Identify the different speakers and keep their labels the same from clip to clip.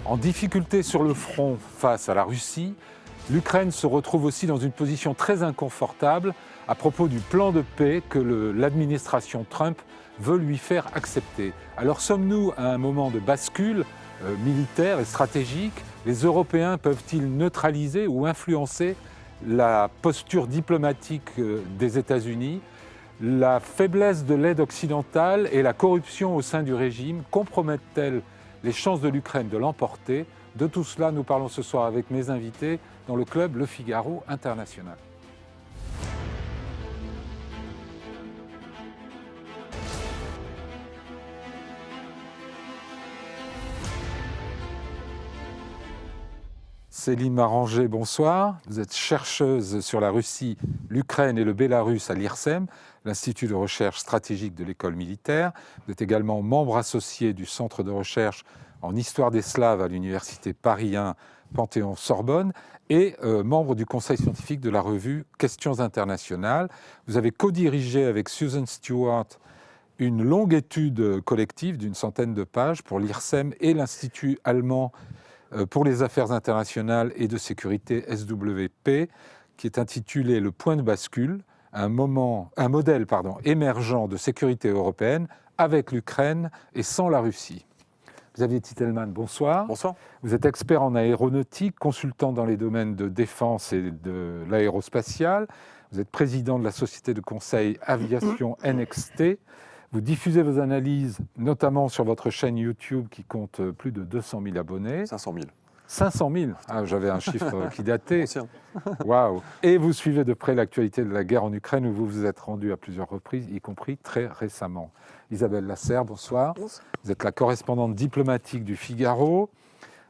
Speaker 1: En difficulté sur le front face à la Russie, l'Ukraine se retrouve aussi dans une position très inconfortable à propos du plan de paix que l'administration Trump veut lui faire accepter. Alors sommes-nous à un moment de bascule militaire et stratégique? Les Européens peuvent-ils neutraliser ou influencer la posture diplomatique des États-Unis? La faiblesse de l'aide occidentale et la corruption au sein du régime compromettent-elles les chances de l'Ukraine de l'emporter? De tout cela, nous parlons ce soir avec mes invités dans le club Le Figaro International. Céline Maranger, bonsoir. Vous êtes chercheuse sur la Russie, l'Ukraine et le Bélarus à l'IRSEM, l'Institut de recherche stratégique de l'école militaire. Vous êtes également membre associé du Centre de recherche en histoire des Slaves à l'Université Paris 1 Panthéon-Sorbonne et membre du conseil scientifique de la revue Questions internationales. Vous avez co-dirigé avec Susan Stewart une longue étude collective d'une centaine de pages pour l'IRSEM et l'Institut allemand pour les affaires internationales et de sécurité SWP, qui est intitulée « Le point de bascule, un modèle émergent de sécurité européenne avec l'Ukraine et sans la Russie ». Xavier Titelman, bonsoir.
Speaker 2: Bonsoir.
Speaker 1: Vous êtes expert en aéronautique, consultant dans les domaines de défense et de l'aérospatiale. Vous êtes président de la société de conseil Aviation NXT. Vous diffusez vos analyses, notamment sur votre chaîne YouTube qui compte plus de 200 000 abonnés.
Speaker 2: 500 000.
Speaker 1: 500 000. Ah, j'avais un chiffre qui datait. Waouh. Et vous suivez de près l'actualité de la guerre en Ukraine où vous vous êtes rendu à plusieurs reprises, y compris très récemment. Isabelle Lasserre, bonsoir.
Speaker 3: Bonsoir.
Speaker 1: Vous êtes la correspondante diplomatique du Figaro.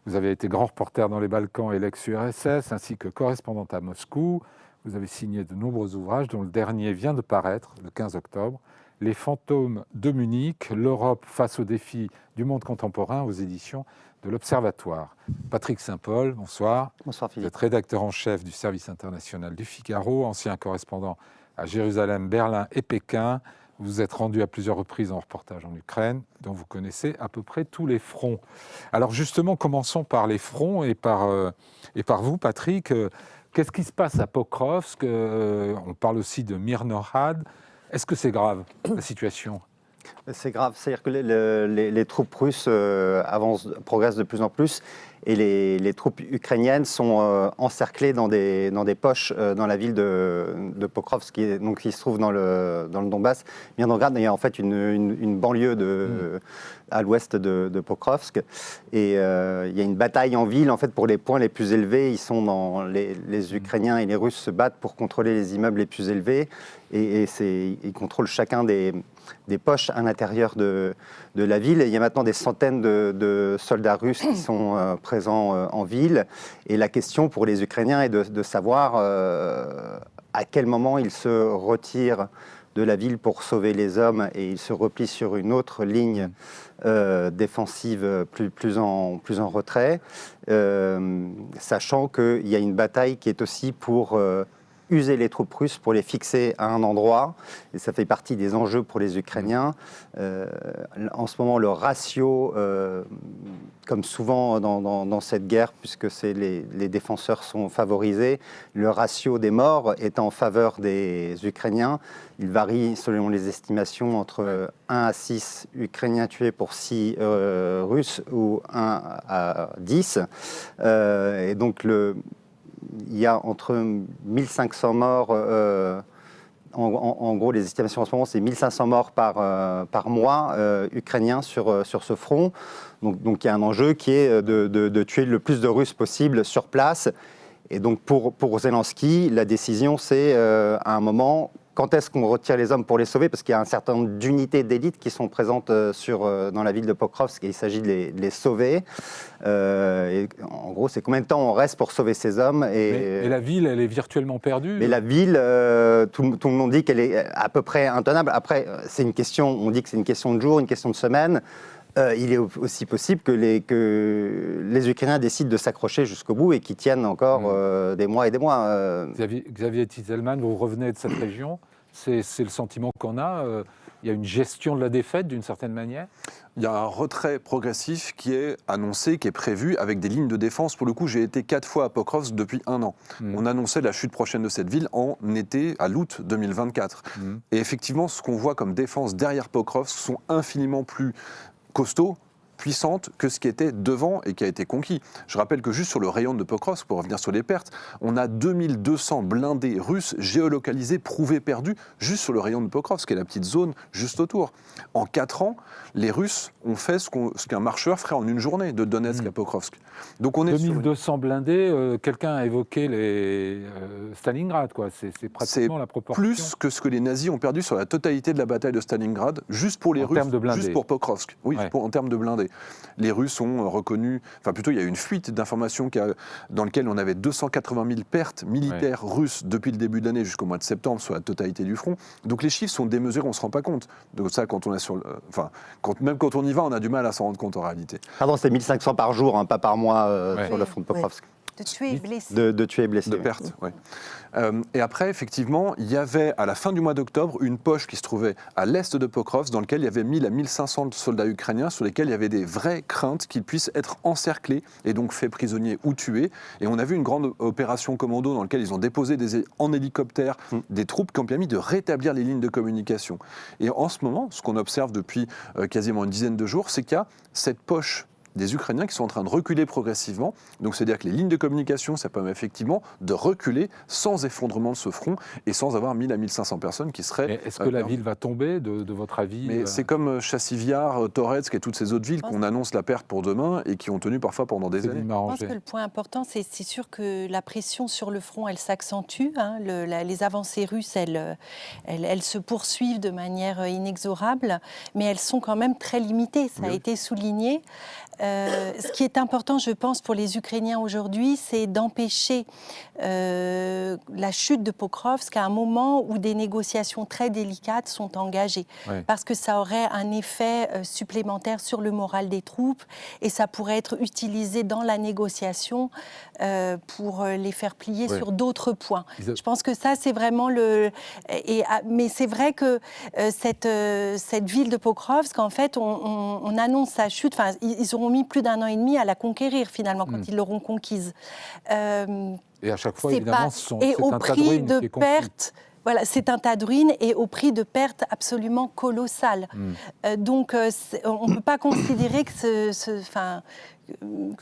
Speaker 1: Vous avez été grand reporter dans les Balkans et l'ex-URSS, ainsi que correspondante à Moscou. Vous avez signé de nombreux ouvrages, dont le dernier vient de paraître le 15 octobre. Les fantômes de Munich, l'Europe face aux défis du monde contemporain aux éditions de l'Observatoire. Patrick Saint-Paul, bonsoir.
Speaker 3: Bonsoir Philippe.
Speaker 1: Vous êtes rédacteur en chef du service international du Figaro, ancien correspondant à Jérusalem, Berlin et Pékin. Vous vous êtes rendu à plusieurs reprises en reportage en Ukraine, dont vous connaissez à peu près tous les fronts. Alors justement, commençons par les fronts et par vous, Patrick. Qu'est-ce qui se passe à Pokrovsk? On parle aussi de Myrnihad. Est-ce que c'est grave, la situation?
Speaker 3: C'est grave, c'est-à-dire que les troupes russes progressent de plus en plus et les troupes ukrainiennes sont encerclées dans des poches dans la ville de Pokrovsk, qui se trouve dans le Donbass. Myrnograd est en fait une banlieue à l'ouest de Pokrovsk. Et il y a une bataille en ville, en fait, pour les points les plus élevés. Les Ukrainiens et les Russes se battent pour contrôler les immeubles les plus élevés. Et ils contrôlent chacun des poches à l'intérieur de la ville. Et il y a maintenant des centaines de soldats russes qui sont présents en ville. Et la question pour les Ukrainiens est de savoir à quel moment ils se retirent de la ville pour sauver les hommes et ils se replient sur une autre ligne défensive plus en retrait, sachant qu'il y a une bataille qui est aussi pour user les troupes russes pour les fixer à un endroit, et ça fait partie des enjeux pour les Ukrainiens. En ce moment, le ratio, comme souvent dans cette guerre, puisque les défenseurs sont favorisés, le ratio des morts est en faveur des Ukrainiens. Il varie, selon les estimations, entre 1 à 6 Ukrainiens tués pour 6 Russes, ou 1 à 10. Et donc, il y a entre 1500 morts, en gros les estimations en ce moment c'est 1500 morts par mois ukrainiens sur ce front. Donc il y a un enjeu qui est de tuer le plus de Russes possible sur place. Et donc pour Zelensky, la décision c'est à un moment, quand est-ce qu'on retire les hommes pour les sauver? Parce qu'il y a un certain nombre d'unités d'élite qui sont présentes dans la ville de Pokrovsk et il s'agit de les sauver. Et en gros, c'est combien de temps on reste pour sauver ces hommes?
Speaker 1: Mais la ville, elle est virtuellement perdue.
Speaker 3: Mais la ville, tout le monde dit qu'elle est à peu près intenable. Après, on dit que c'est une question de jours, une question de semaines. Il est aussi possible que les Ukrainiens décident de s'accrocher jusqu'au bout et qu'ils tiennent encore des mois et des mois.
Speaker 1: Xavier Titelman, vous revenez de cette région, C'est le sentiment qu'on a. Il y a une gestion de la défaite d'une certaine manière.
Speaker 2: Il y a un retrait progressif qui est annoncé, qui est prévu, avec des lignes de défense. Pour le coup, j'ai été 4 fois à Pokrovsk depuis 1 an. On annonçait la chute prochaine de cette ville en été, à l'août 2024. Et effectivement, ce qu'on voit comme défense derrière Pokrovsk sont infiniment plus costauds, puissante que ce qui était devant et qui a été conquis. Je rappelle que juste sur le rayon de Pokrovsk, pour revenir sur les pertes, on a 2200 blindés russes géolocalisés, prouvés perdus, juste sur le rayon de Pokrovsk, qui est la petite zone juste autour. En 4 ans, les Russes ont fait ce qu'un marcheur ferait en une journée, de Donetsk à Pokrovsk. Donc on est
Speaker 1: 2200 blindés, quelqu'un a évoqué Stalingrad, quoi. C'est pratiquement la proportion.
Speaker 2: Plus que ce que les nazis ont perdu sur la totalité de la bataille de Stalingrad, juste pour les Russes, juste pour Pokrovsk. Oui, en termes de blindés. Les Russes ont reconnu, enfin plutôt il y a eu une fuite d'informations dans laquelle on avait 280 000 pertes militaires russes depuis le début de l'année jusqu'au mois de septembre sur la totalité du front. Donc les chiffres sont démesurés, on ne se rend pas compte. Donc ça, quand on est même quand on y va, on a du mal à s'en rendre compte en réalité.
Speaker 3: Pardon, c'est 1500 par jour, hein, pas par mois sur le front de Pokrovsk.
Speaker 4: De tuer et blesser.
Speaker 3: De tuer et blesser.
Speaker 2: De pertes, oui. Et après, effectivement, il y avait, à la fin du mois d'octobre, une poche qui se trouvait à l'est de Pokrovsk, dans laquelle il y avait 1000 à 1500 soldats ukrainiens, sur lesquels il y avait des vraies craintes qu'ils puissent être encerclés et donc faits prisonniers ou tués. Et on a vu une grande opération commando dans laquelle ils ont déposé en hélicoptère des troupes qui ont permis de rétablir les lignes de communication. Et en ce moment, ce qu'on observe depuis quasiment une dizaine de jours, c'est qu'il y a cette poche des Ukrainiens qui sont en train de reculer progressivement. Donc c'est-à-dire que les lignes de communication, ça permet effectivement de reculer sans effondrement de ce front et sans avoir 1000 à 1500 personnes qui seraient...
Speaker 1: Est-ce que la ville va tomber, de votre avis?
Speaker 2: Mais c'est comme Chassiviar, Toretsk et toutes ces autres villes qu'on annonce la perte pour demain et qui ont tenu parfois pendant des années.
Speaker 4: Je pense que le point important, c'est sûr que la pression sur le front, elle s'accentue. Hein. Les avancées russes, elles se poursuivent de manière inexorable, mais elles sont quand même très limitées. Ça a été souligné. Ce qui est important, je pense, pour les Ukrainiens aujourd'hui, c'est d'empêcher la chute de Pokrovsk à un moment où des négociations très délicates sont engagées. Parce que ça aurait un effet supplémentaire sur le moral des troupes et ça pourrait être utilisé dans la négociation pour les faire plier sur d'autres points. Je pense que ça, c'est vraiment mais c'est vrai que cette ville de Pokrovsk, en fait, on annonce sa chute. Enfin, ils auront mis plus d'1 an et demi à la conquérir, finalement, quand ils l'auront conquise.
Speaker 1: Et à chaque fois, évidemment,
Speaker 4: et au prix de pertes. Voilà, c'est un tas de ruines et au prix de pertes absolument colossales. Donc, on ne peut pas considérer que
Speaker 1: que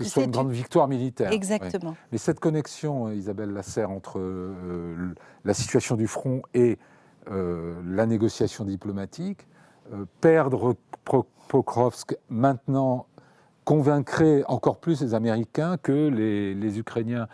Speaker 1: ce soit une grande victoire militaire.
Speaker 4: Exactement.
Speaker 1: Mais cette connexion, Isabelle Lasserre, entre la situation du front et la négociation diplomatique, perdre Pokrovsk maintenant convaincrait encore plus les Américains que les Ukrainiens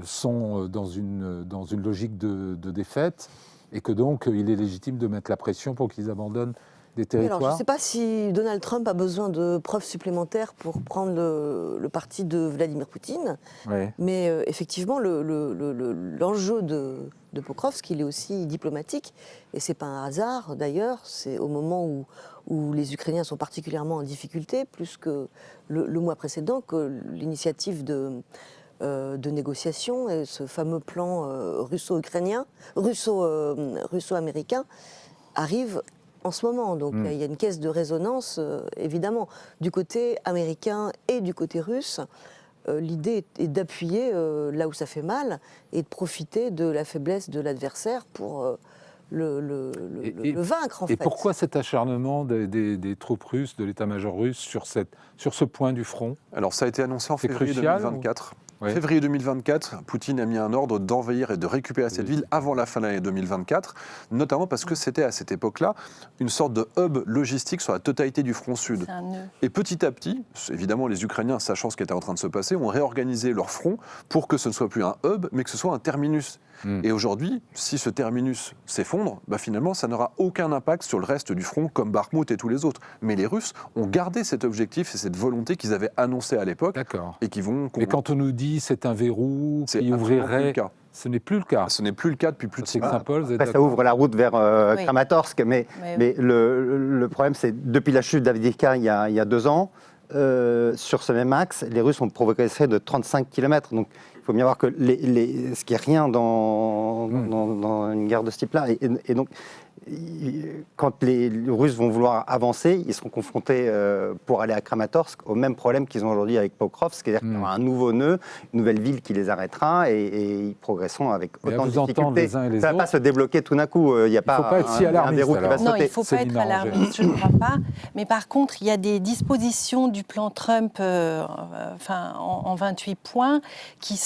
Speaker 1: sont dans une logique de défaite et que donc il est légitime de mettre la pression pour qu'ils abandonnent des territoires.
Speaker 5: Alors, je ne sais pas si Donald Trump a besoin de preuves supplémentaires pour prendre le parti de Vladimir Poutine, mais effectivement, l'enjeu de Pokrovsk, il est aussi diplomatique, et ce n'est pas un hasard d'ailleurs, c'est au moment où les Ukrainiens sont particulièrement en difficulté, plus que le mois précédent, que l'initiative de négociation et ce fameux plan russo-américain arrive en ce moment. Donc il y a une caisse de résonance, évidemment, du côté américain et du côté russe. L'idée est d'appuyer là où ça fait mal et de profiter de la faiblesse de l'adversaire pour le vaincre, en fait.
Speaker 1: Et pourquoi cet acharnement des troupes russes, de l'état-major russe, sur ce point du front?
Speaker 2: Alors ça a été annoncé en février 2024. Février 2024, Poutine a mis un ordre d'envahir et de récupérer cette ville avant la fin de l'année 2024, notamment parce que c'était à cette époque-là une sorte de hub logistique sur la totalité du front sud. Et petit à petit, évidemment les Ukrainiens, sachant ce qui était en train de se passer, ont réorganisé leur front pour que ce ne soit plus un hub, mais que ce soit un terminus. Et aujourd'hui, si ce terminus s'effondre, finalement, ça n'aura aucun impact sur le reste du front, comme Bakhmout et tous les autres. Mais les Russes ont gardé cet objectif et cette volonté qu'ils avaient annoncée à l'époque. Et qui vont...
Speaker 1: Mais quand on nous dit c'est un verrou qui ouvrirait... Ce n'est plus le cas.
Speaker 2: Ce n'est plus le cas depuis plus de 6 mois.
Speaker 3: Ça ouvre la route vers Kramatorsk, mais le problème, c'est depuis la chute d'Avdiivka il y a 2 ans, sur ce même axe, les Russes ont progressé de 35 km. Donc, il faut bien voir que ce qui est rien dans une guerre de ce type-là. Et donc, quand les Russes vont vouloir avancer, ils seront confrontés, pour aller à Kramatorsk, au même problème qu'ils ont aujourd'hui avec Pokrovsk, c'est-à-dire qu'il y aura un nouveau nœud, une nouvelle ville qui les arrêtera, et ils progresseront avec autant de difficultés. Ça ne va pas se débloquer tout d'un coup. Il n'y a pas,
Speaker 1: pas être si alarmiste,
Speaker 3: verrou qui va sauter.
Speaker 4: Non, il ne faut pas être alarmiste, je ne crois pas. Mais par contre, il y a des dispositions du plan Trump, en 28 points, qui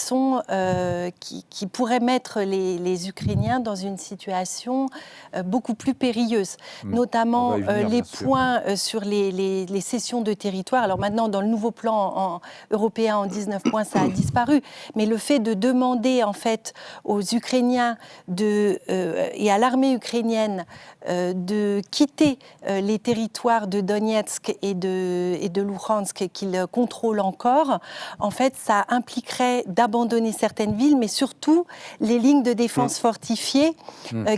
Speaker 4: pourraient mettre les Ukrainiens dans une situation beaucoup plus périlleuse, notamment les points sur les cessions de territoire. Alors maintenant, dans le nouveau plan européen en 19 points, ça a disparu, mais le fait de demander en fait aux Ukrainiens et à l'armée ukrainienne de quitter les territoires de Donetsk et de Luhansk qu'ils contrôlent encore, en fait, ça impliquerait d'abandonner certaines villes, mais surtout les lignes de défense fortifiées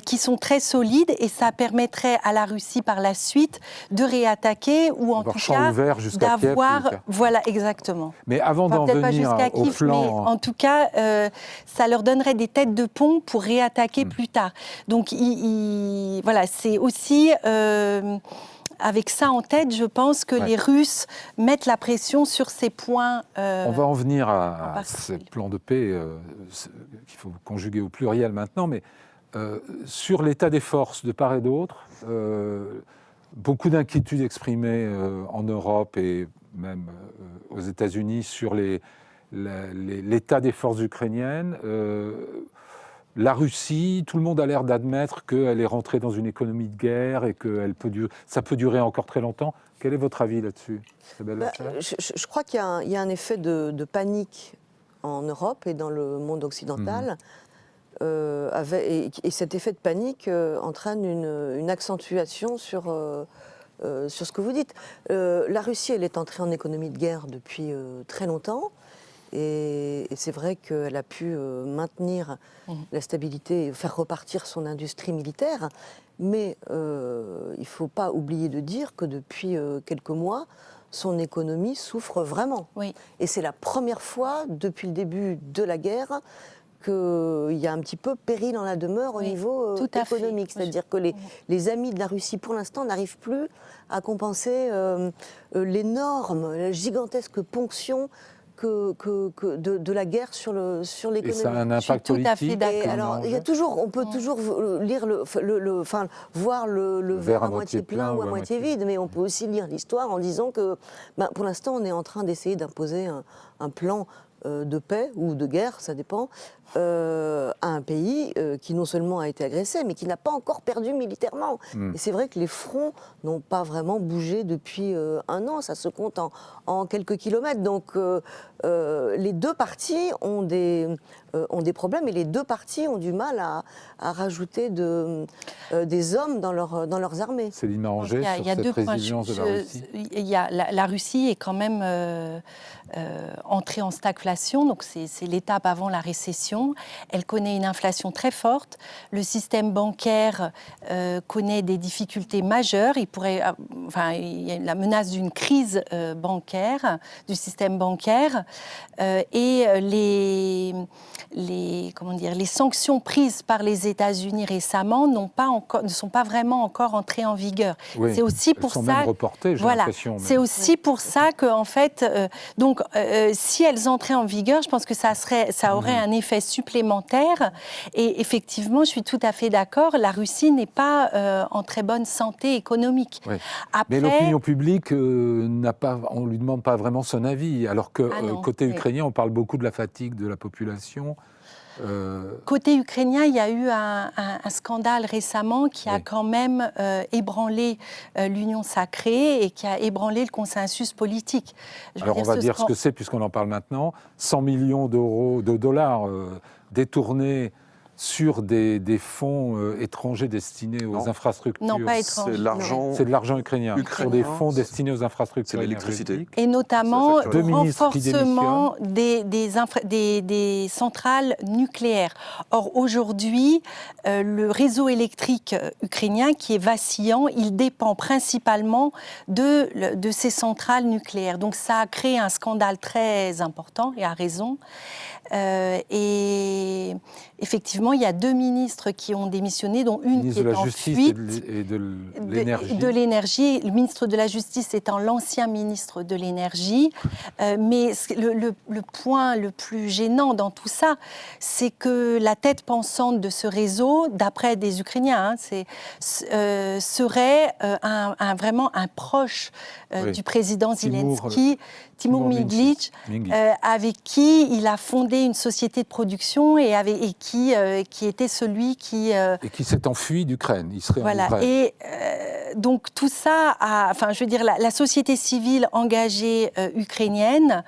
Speaker 4: qui sont très solides, et ça permettrait à la Russie par la suite de réattaquer ou en tout cas d'avoir... Voilà, exactement.
Speaker 1: Mais avant d'en venir au
Speaker 4: Kiev,
Speaker 1: flanc...
Speaker 4: mais en tout cas, ça leur donnerait des têtes de pont pour réattaquer plus tard. Donc, voilà, c'est aussi... avec ça en tête, je pense que les Russes mettent la pression sur ces points.
Speaker 1: On va en venir à ce plan de paix qu'il faut conjuguer au pluriel maintenant, mais sur l'état des forces de part et d'autre, beaucoup d'inquiétudes exprimées en Europe et même aux États-Unis sur l'état des forces ukrainiennes. La Russie, tout le monde a l'air d'admettre qu'elle est rentrée dans une économie de guerre et que ça peut durer encore très longtemps. Quel est votre avis là-dessus, Isabelle ?
Speaker 5: Je crois qu'il y a un effet de panique en Europe et dans le monde occidental. Et cet effet de panique entraîne une accentuation sur ce que vous dites. La Russie, elle est entrée en économie de guerre depuis très longtemps. Et c'est vrai qu'elle a pu maintenir la stabilité et faire repartir son industrie militaire. Mais il ne faut pas oublier de dire que depuis quelques mois, son économie souffre vraiment.
Speaker 4: Oui.
Speaker 5: Et c'est la première fois depuis le début de la guerre qu'il y a un petit peu péril en la demeure au niveau économique. C'est-à-dire que les amis de la Russie, pour l'instant, n'arrivent plus à compenser l'énorme, la gigantesque ponction de la guerre sur l'économie.
Speaker 1: Et ça a un impact politique.
Speaker 5: Alors, on peut toujours lire voir le verre à moitié plein ou à moitié vide, mais on peut aussi lire l'histoire en disant que, pour l'instant, on est en train d'essayer d'imposer un plan de paix ou de guerre, ça dépend, à un pays qui non seulement a été agressé, mais qui n'a pas encore perdu militairement. Et c'est vrai que les fronts n'ont pas vraiment bougé depuis un an, ça se compte en quelques kilomètres. Donc les deux parties ont des problèmes, et les deux parties ont du mal à rajouter des hommes dans leurs armées.
Speaker 1: Céline Maranger, sur cette résilience de la Russie.
Speaker 4: La Russie est quand même entrée en stagflation, donc c'est l'étape avant la récession. Elle connaît une inflation très forte. Le système bancaire connaît des difficultés majeures. Il y a la menace d'une crise bancaire, du système bancaire. Et les sanctions prises par les États-Unis récemment ne sont pas vraiment encore entrées en vigueur.
Speaker 1: Oui,
Speaker 4: c'est aussi pour
Speaker 1: sont
Speaker 4: ça.
Speaker 1: Même reportées, j'ai l'impression.
Speaker 4: C'est aussi pour ça que, en fait, si elles entraient en vigueur, je pense que ça aurait un effet supplémentaire. Et effectivement, je suis tout à fait d'accord. La Russie n'est pas en très bonne santé économique.
Speaker 1: Oui.
Speaker 4: Après,
Speaker 1: mais l'opinion publique on lui demande pas vraiment son avis, alors que côté ukrainien, on parle beaucoup de la fatigue de la population.
Speaker 4: Côté ukrainien, il y a eu un scandale récemment qui a quand même ébranlé l'union sacrée et qui a ébranlé le consensus politique.
Speaker 1: Alors on va dire ce que c'est, puisqu'on en parle maintenant. 100 millions de dollars détournés sur des fonds étrangers destinés aux infrastructures.
Speaker 4: Non, pas
Speaker 2: C'est
Speaker 4: étrangers.
Speaker 2: l'argent.
Speaker 1: C'est de l'argent ukrainien. Sur des fonds destinés aux infrastructures.
Speaker 2: C'est l'électricité.
Speaker 1: énergétiques.
Speaker 4: Et notamment
Speaker 2: Ça fait
Speaker 1: deux
Speaker 4: le
Speaker 1: ministres qui
Speaker 4: renforcement des centrales nucléaires. Or, aujourd'hui, le réseau électrique ukrainien, qui est vacillant, il dépend principalement de ces centrales nucléaires. Donc, ça a créé un scandale très important, et à raison. Et effectivement, il y a 2 ministres qui ont démissionné, dont une qui est en fuite.
Speaker 1: Et de l'énergie.
Speaker 4: De l'énergie. Le ministre de la Justice étant l'ancien ministre de l'énergie. Mais le point le plus gênant dans tout ça, c'est que la tête pensante de ce réseau, d'après des Ukrainiens, serait vraiment un proche du président Zelensky, Timur Miglic, avec qui il a fondé une société de production et qui était celui qui...
Speaker 1: Et qui s'est enfui d'Ukraine. Il serait en Ukraine.
Speaker 4: Et donc tout ça, la société civile engagée ukrainienne,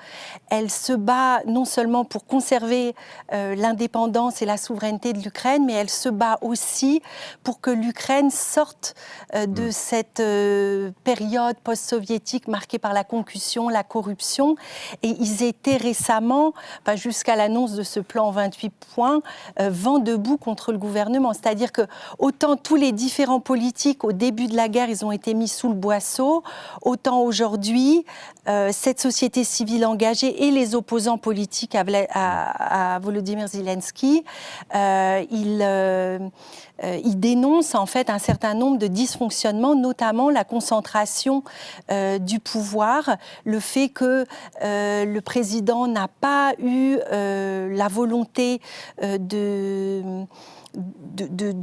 Speaker 4: elle se bat non seulement pour conserver l'indépendance et la souveraineté de l'Ukraine, mais elle se bat aussi pour que l'Ukraine sorte de cette période post-soviétique marquée par la concussion, la corruption. Et ils étaient récemment, jusqu'à l'annonce de ce plan 28 points, vent debout contre le gouvernement. C'est-à-dire que autant tous les différents politiques, au début de la guerre, ils ont été mis sous le boisseau, autant aujourd'hui, cette société civile engagée et les opposants politiques à Volodymyr Zelensky, ils dénoncent en fait un certain nombre de dysfonctionnements, notamment la concentration du pouvoir, le fait que le président n'a pas eu la volonté de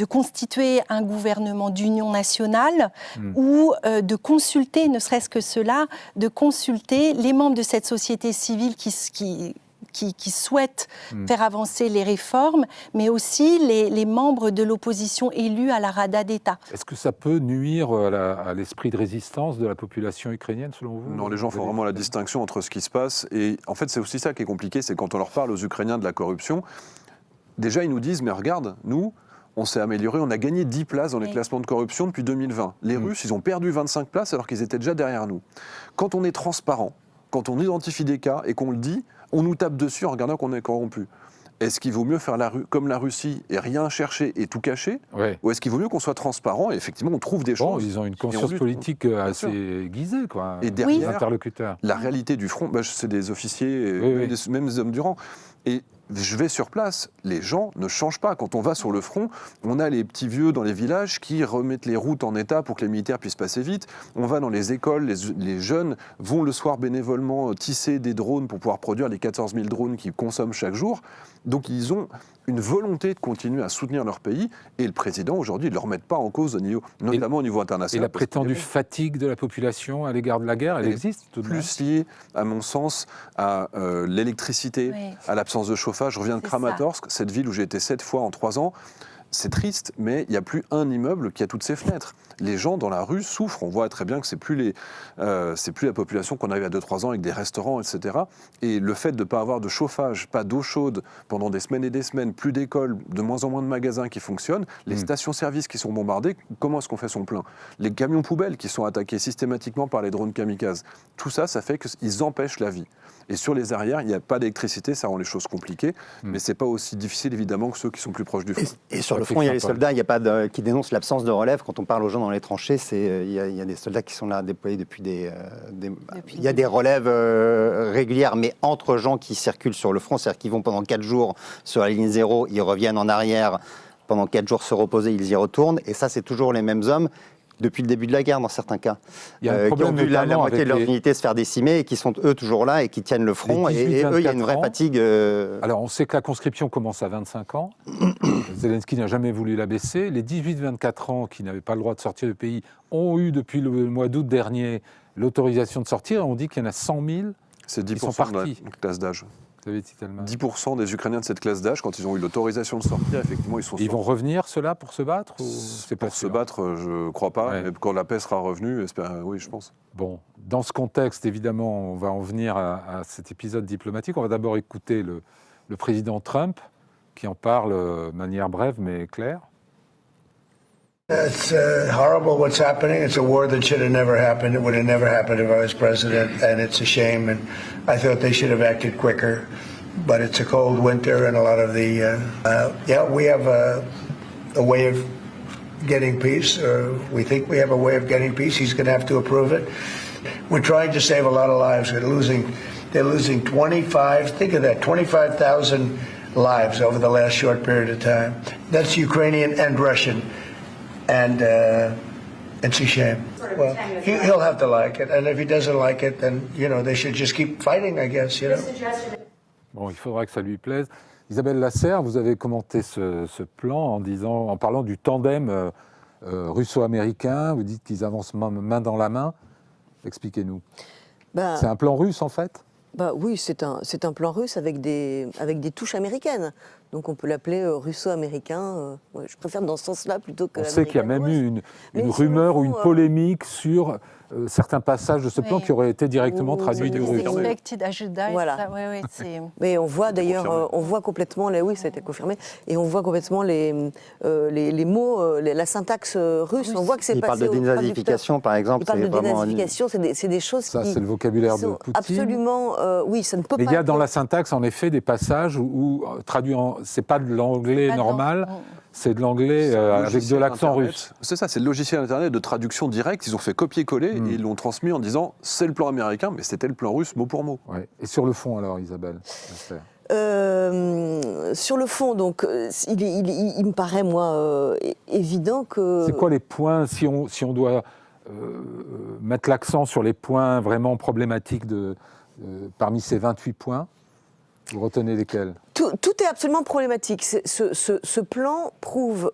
Speaker 4: constituer un gouvernement d'union nationale ou de consulter, ne serait-ce que cela, de consulter les membres de cette société civile qui souhaitent faire avancer les réformes, mais aussi les membres de l'opposition élus à la Rada d'État.
Speaker 1: Est-ce que ça peut nuire à l'esprit de résistance de la population ukrainienne, selon vous ?
Speaker 2: Non, les gens font vraiment la distinction entre ce qui se passe. Et en fait, c'est aussi ça qui est compliqué, c'est quand on leur parle aux Ukrainiens de la corruption, déjà ils nous disent, mais regarde, nous, on s'est amélioré, on a gagné 10 places dans les classements de corruption depuis 2020. Les Russes, ils ont perdu 25 places alors qu'ils étaient déjà derrière nous. Quand on est transparent, quand on identifie des cas et qu'on le dit, on nous tape dessus en regardant qu'on est corrompu. Est-ce qu'il vaut mieux faire comme la Russie et rien chercher et tout cacher ? Ou est-ce qu'il vaut mieux qu'on soit transparent et effectivement on trouve des choses ?
Speaker 1: Ils ont une conscience politique assez aiguisée, quoi.
Speaker 2: Et derrière,
Speaker 1: les interlocuteurs.
Speaker 2: La réalité du front, c'est des officiers, même des hommes du rang. Et je vais sur place, les gens ne changent pas. Quand on va sur le front, on a les petits vieux dans les villages qui remettent les routes en état pour que les militaires puissent passer vite. On va dans les écoles, les jeunes vont le soir bénévolement tisser des drones pour pouvoir produire les 14 000 drones qu'ils consomment chaque jour. Donc ils ont une volonté de continuer à soutenir leur pays et le président aujourd'hui ne le remet pas en cause, notamment au niveau international.
Speaker 1: Et la prétendue fatigue de la population à l'égard de la guerre, elle existe tout de même.
Speaker 2: Plus liée, à mon sens, à l'électricité, à l'absence de chauffage. Je reviens de Kramatorsk, cette ville où j'ai été 7 fois en 3 ans. C'est triste, mais il n'y a plus un immeuble qui a toutes ses fenêtres. Les gens dans la rue souffrent. On voit très bien que c'est plus la population qu'on avait il y a 2-3 ans avec des restaurants, etc. Et le fait de ne pas avoir de chauffage, pas d'eau chaude pendant des semaines et des semaines, plus d'écoles, de moins en moins de magasins qui fonctionnent, les stations-service qui sont bombardées, comment est-ce qu'on fait son plein ? Les camions poubelles qui sont attaqués systématiquement par les drones kamikazes. Tout ça, ça fait qu'ils empêchent la vie. Et sur les arrières, il n'y a pas d'électricité, ça rend les choses compliquées, mais ce n'est pas aussi difficile évidemment que ceux qui sont plus proches du front.
Speaker 3: Et sur le front, il y a les soldats qui dénoncent l'absence de relève. Quand on parle aux gens dans les tranchées, il y a des soldats qui sont là déployés depuis il y a des relèves régulières, mais entre gens qui circulent sur le front, c'est-à-dire qu'ils vont pendant 4 jours sur la ligne 0, ils reviennent en arrière, pendant 4 jours se reposer, ils y retournent, et ça c'est toujours les mêmes hommes, depuis le début de la guerre dans certains cas, qui ont vu la moitié de leurs unités se faire décimer et qui sont eux toujours là et qui tiennent le front, et eux il y a une vraie fatigue.
Speaker 1: Alors on sait que la conscription commence à 25 ans, Zelensky n'a jamais voulu la baisser, les 18-24 ans qui n'avaient pas le droit de sortir du pays ont eu depuis le mois d'août dernier l'autorisation de sortir, et on dit qu'il y en a 100 000
Speaker 2: c'est 10%
Speaker 1: qui sont partis.
Speaker 2: de la classe d'âge.
Speaker 1: 10%
Speaker 2: des Ukrainiens de cette classe d'âge, quand ils ont eu l'autorisation de sortir, effectivement, ils sont sortis.
Speaker 1: Ils vont revenir, ceux-là, pour se battre ou c'est pas
Speaker 2: pour se battre, je ne crois pas. Mais quand la paix sera revenue, oui, je pense.
Speaker 1: Bon, dans ce contexte, évidemment, on va en venir à cet épisode diplomatique. On va d'abord écouter le président Trump, qui en parle de manière brève mais claire.
Speaker 6: It's horrible what's happening. It's a war that should have never happened. It would have never happened if I was president, and it's a shame. And I thought they should have acted quicker. But it's a cold winter, and a lot of the we have a way of getting peace, or we think we have a way of getting peace. He's going to have to approve it. We're trying to save a lot of lives. They're losing 25. Think of that, 25,000 lives over the last short period of time. That's Ukrainian and Russian. And it's a shame. Well, he'll have to like it, and if he doesn't like it, then they should just keep fighting, I guess.
Speaker 1: Bon, il faudra que ça lui plaise. Isabelle Lasserre, vous avez commenté ce plan en parlant du tandem russo-américain. Vous dites qu'ils avancent main dans la main. Expliquez-nous. C'est un plan russe en fait ?
Speaker 5: Oui, c'est un plan russe avec des touches américaines. Donc on peut l'appeler russo-américain. Je préfère dans ce sens-là plutôt que.
Speaker 1: On sait qu'il y a même eu une rumeur ou une polémique sur certains passages de ce plan qui auraient été directement traduits du russe.
Speaker 5: Voilà. Mais on voit d'ailleurs, on voit complètement, oui, ça a été confirmé, et on voit complètement les mots, la syntaxe russe. On voit que c'est
Speaker 3: passé. Il parle de dénazification, par exemple.
Speaker 5: Il parle de dénazification, c'est des choses
Speaker 1: ça, c'est le vocabulaire de Poutine.
Speaker 5: Absolument, oui, ça ne peut pas.
Speaker 1: Mais il y a dans la syntaxe, en effet, des passages où traduit c'est pas de l'anglais normal. C'est de l'anglais avec de l'accent russe.
Speaker 2: C'est ça, c'est le logiciel Internet de traduction directe. Ils ont fait copier-coller et ils l'ont transmis en disant c'est le plan américain, mais c'était le plan russe mot pour mot.
Speaker 1: Ouais. Et sur le fond alors, Isabelle
Speaker 5: sur le fond, donc, il me paraît, moi, évident que...
Speaker 1: C'est quoi les points, si on doit mettre l'accent sur les points vraiment problématiques parmi ces 28 points, vous retenez lesquels ?
Speaker 5: Tout est absolument problématique. Ce plan prouve,